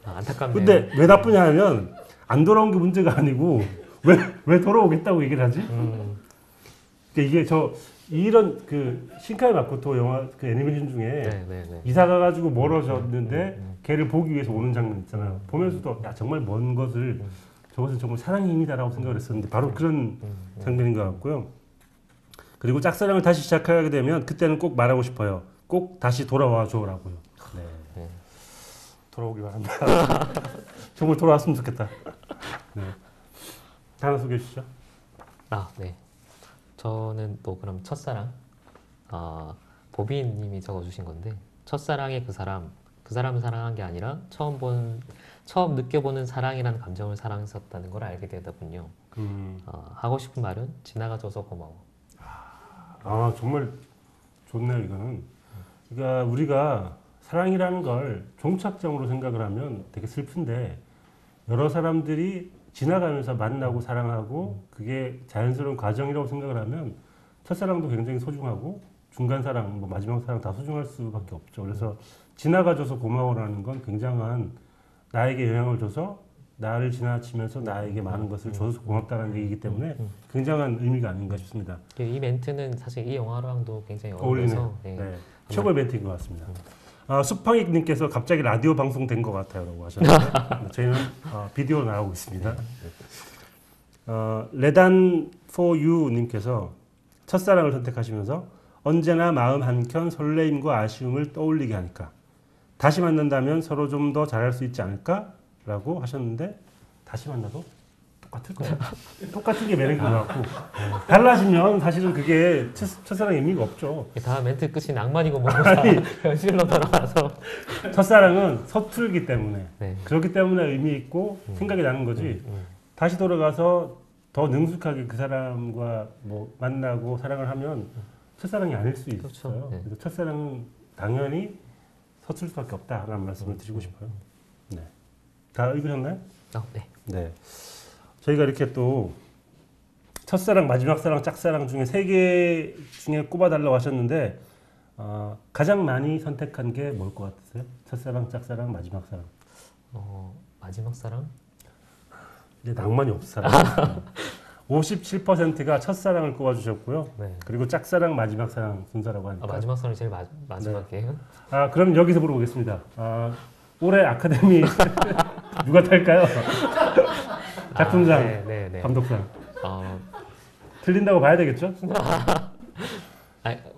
안타깝네요. 근데 왜 나쁘냐 하면 안 돌아온 게 문제가 아니고 왜 돌아오겠다고 얘기를 하지? 그러니까 이게 이런 그 신카이 마코토 영화 그 애니메이션 중에 네. 이사 가가지고 멀어졌는데 걔를 보기 위해서 오는 장면 있잖아요. 보면서도 야 정말 먼 것을 저것은 정말 사랑의 힘이다라고 생각을 했었는데 바로 그런 장면인 것 같고요. 그리고 짝사랑을 다시 시작하게 되면 그때는 꼭 말하고 싶어요. 꼭 다시 돌아와 줘라고요. 네. 돌아오기 바랍니다. 정말 돌아왔으면 좋겠다. 네. 하나 소개해 주시죠. 네. 저는 또 그럼 첫사랑 보빈님이 적어주신 건데 첫사랑의 그 사람을 사랑한 게 아니라 처음 느껴보는 사랑이라는 감정을 사랑했었다는 걸 알게 되더군요. 하고 싶은 말은 지나가줘서 고마워. 정말 좋네요 이거는. 그러니까 우리가 사랑이라는 걸 종착점으로 생각을 하면 되게 슬픈데 여러 사람들이 지나가면서 만나고 사랑하고 그게 자연스러운 과정이라고 생각을 하면 첫사랑도 굉장히 소중하고 중간 사랑, 뭐 마지막 사랑 다 소중할 수밖에 없죠. 그래서 지나가줘서 고마워라는 건 굉장한 나에게 영향을 줘서 나를 지나치면서 나에게 많은 것을 줘서 고맙다는 얘기이기 때문에 굉장한 의미가 아닌가 싶습니다. 이 멘트는 사실 이 영화랑도 굉장히 어울리네요. 어울려서 네. 최고의 멘트인 것 같습니다. 수팡이님께서 갑자기 라디오 방송 된 것 같아요라고 하셨는데 저희는 비디오로 나오고 있습니다. 레단 for you님께서 첫사랑을 선택하시면서 언제나 마음 한켠 설레임과 아쉬움을 떠올리게 하니까 다시 만난다면 서로 좀 더 잘할 수 있지 않을까라고 하셨는데 다시 만나도 똑같을 거예요. 똑같은 게 매력인 것 같고 달라지면 사실은 그게 첫사랑의 의미가 없죠. 다음 멘트 끝이 낭만이고 뭐고 다 현실로 돌아와서 첫사랑은 서툴기 때문에 네. 그렇기 때문에 의미 있고 생각이 나는 거지. 다시 돌아가서 더 능숙하게 그 사람과 뭐 만나고 사랑을 하면 첫사랑이 아닐 수 있어요. 그렇죠. 네. 그래서 첫사랑은 당연히 서툴 수밖에 없다라는 말씀을 드리고 싶어요. 네. 다 읽으셨나요? 네. 네. 저희가 이렇게 또 첫사랑, 마지막 사랑, 짝사랑 중에 3개 중에 꼽아달라고 하셨는데 가장 많이 선택한 게 뭘 것 같으세요? 첫사랑, 짝사랑, 마지막 사랑. 마지막 사랑? 근데 낭만이 없어 사람. 57%가 첫사랑을 꼽아주셨고요. 네. 그리고 짝사랑, 마지막 사랑 순서라고 하니까. 마지막 사랑이 제일 마지막이에요? 그럼 여기서 물어보겠습니다. 올해 아카데미 누가 탈까요? 작품상, 네. 감독상. 틀린다고 봐야 되겠죠?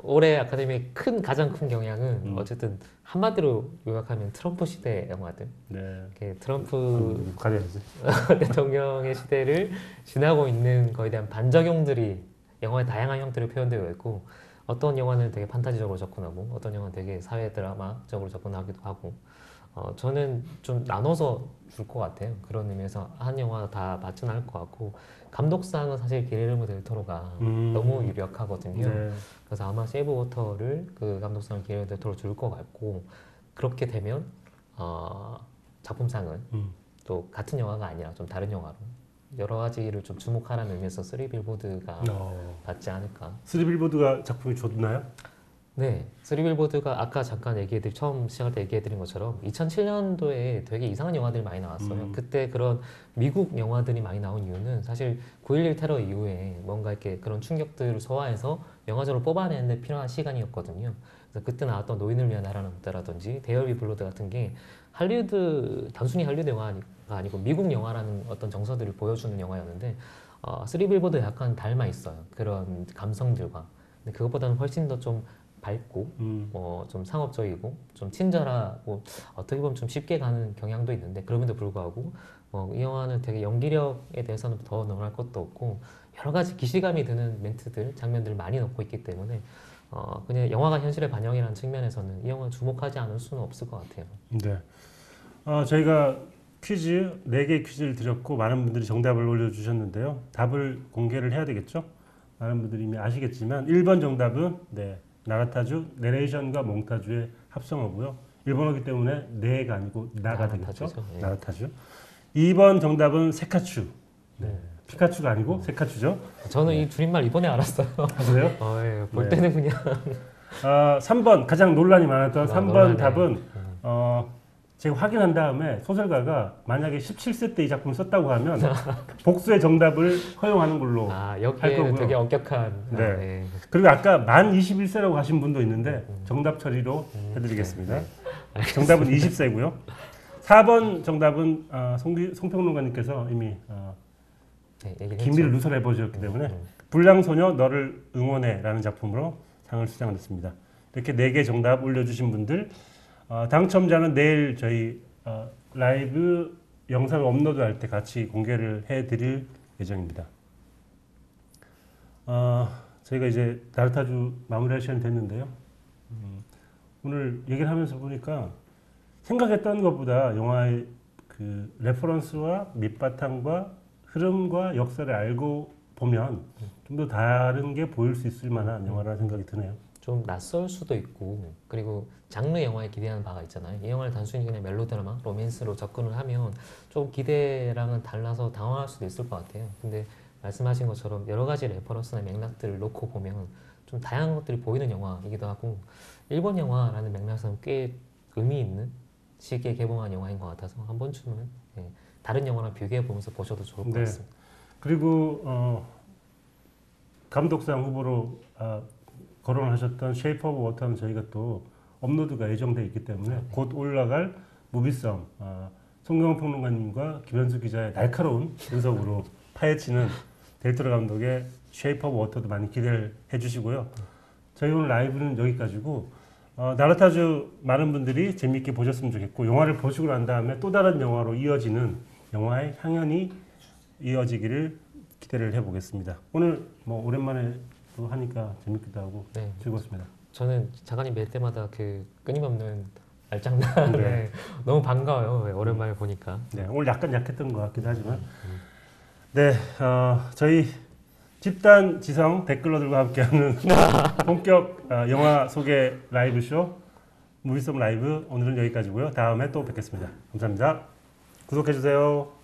올해 아카데미의 가장 큰 경향은 어쨌든 한마디로 요약하면 트럼프 시대 영화들. 네. 트럼프 가려야지. 대통령의 시대를 지나고 있는 거에 대한 반작용들이 영화의 다양한 형태로 표현되어 있고 어떤 영화는 되게 판타지적으로 접근하고 어떤 영화는 되게 사회 드라마적으로 접근하기도 하고 저는 좀 나눠서 줄 것 같아요. 그런 의미에서 한 영화 다 맞진 않을 것 같고 감독상은 사실 기레르모 델 토로가 너무 유력하거든요. 네. 그래서 아마 세이브 워터를 그 감독상을 기레르모 델 토로 줄 것 같고 그렇게 되면 작품상은 또 같은 영화가 아니라 좀 다른 영화로 여러 가지를 좀 주목하라는 의미에서 쓰리 빌보드가 받지 않을까. 쓰리 빌보드가 작품이 좋나요? 네, 쓰리 빌보드가 아까 잠깐 처음 시작할 때 얘기해드린 것처럼 2007년도에 되게 이상한 영화들이 많이 나왔어요. 그때 그런 미국 영화들이 많이 나온 이유는 사실 9.11 테러 이후에 뭔가 이렇게 그런 충격들을 소화해서 영화적으로 뽑아내는 데 필요한 시간이었거든요. 그래서 그때 나왔던 노인을 위한 나라는 없다라든지 데어비 블러드 같은 게 단순히 할리우드 영화가 아니고 미국 영화라는 어떤 정서들을 보여주는 영화였는데 쓰리 빌보드 약간 닮아 있어요. 그런 감성들과. 근데 그것보다는 훨씬 더 좀 밝고 좀 상업적이고 좀 친절하고 어떻게 보면 좀 쉽게 가는 경향도 있는데 그럼에도 불구하고 이 영화는 되게 연기력에 대해서는 더 논할 것도 없고 여러 가지 기시감이 드는 멘트들, 장면들을 많이 넣고 있기 때문에 그냥 영화가 현실의 반영이라는 측면에서는 이 영화 주목하지 않을 수는 없을 것 같아요. 네. 저희가 퀴즈 4개 퀴즈를 드렸고 많은 분들이 정답을 올려주셨는데요. 답을 공개를 해야 되겠죠? 많은 분들이 이미 아시겠지만 1번 정답은 나가타주, 내레이션과 몽타주의 합성어고요. 일본어기 때문에 네가 아니고 나가 되겠죠. 네. 나가타주. 2번 정답은 세카츄. 네. 피카츄가 아니고 세카츄죠. 저는 이 줄임말 이번에 알았어요. 아세요? 볼 때는 그냥 3번 가장 논란이 많았던 3번 답은 제가 확인한 다음에 소설가가 만약에 17세 때 이 작품을 썼다고 하면 복수의 정답을 허용하는 걸로 할 여기에는 거고요. 되게 엄격한. 네. 그리고 아까 만 21세라고 하신 분도 있는데 정답 처리로 해드리겠습니다. 네. 정답은 20세고요. 4번 정답은 송평론가님께서 이미 얘기를 기밀을 했죠. 누설해 보셨기 때문에 불량소녀 너를 응원해라는 작품으로 상을 수상을 했습니다. 이렇게 4개 정답 올려주신 분들 당첨자는 내일 저희 라이브 영상을 업로드할 때 같이 공개를 해드릴 예정입니다. 저희가 이제 나르타주 마무리할 시간이 됐는데요. 오늘 얘기를 하면서 보니까 생각했던 것보다 영화의 그 레퍼런스와 밑바탕과 흐름과 역사를 알고 보면 좀 더 다른 게 보일 수 있을 만한 영화라는 생각이 드네요. 좀 낯설 수도 있고 그리고 장르 영화에 기대하는 바가 있잖아요. 이 영화를 단순히 그냥 멜로드라마, 로맨스로 접근을 하면 좀 기대랑은 달라서 당황할 수도 있을 것 같아요. 근데 말씀하신 것처럼 여러 가지 레퍼런스나 맥락들을 놓고 보면 좀 다양한 것들이 보이는 영화이기도 하고 일본 영화라는 맥락에서는 꽤 의미 있는 시기에 개봉한 영화인 것 같아서 한 번쯤은 다른 영화랑 비교해 보면서 보셔도 좋을 것 네. 같습니다. 그리고 감독상 후보로 거론을 하셨던 쉐이프 오브 워터는 저희가 또 업로드가 예정돼 있기 때문에 곧 올라갈 무비성 송경호 평론가님과 김현수 기자의 날카로운 분석으로 파헤치는 델토로 감독의 쉐이프 오브 워터도 많이 기대를 해주시고요. 저희 오늘 라이브는 여기까지고 나르타주 많은 분들이 재미있게 보셨으면 좋겠고 영화를 보시고 난 다음에 또 다른 영화로 이어지는 영화의 향연이 이어지기를 기대를 해보겠습니다. 오늘 뭐 오랜만에 또 하니까 재밌기도 하고 네. 즐거웠습니다. 저는 작가님 뵐 때마다 그 끊임없는 말장난 네. 너무 반가워요. 오랜만에 보니까. 네, 오늘 약간 약했던 것 같기도 하지만 네, 저희 집단 지성 댓글러들과 함께하는 본격 영화 소개 라이브 쇼 무비썸 라이브 오늘은 여기까지고요. 다음에 또 뵙겠습니다. 감사합니다. 구독해 주세요.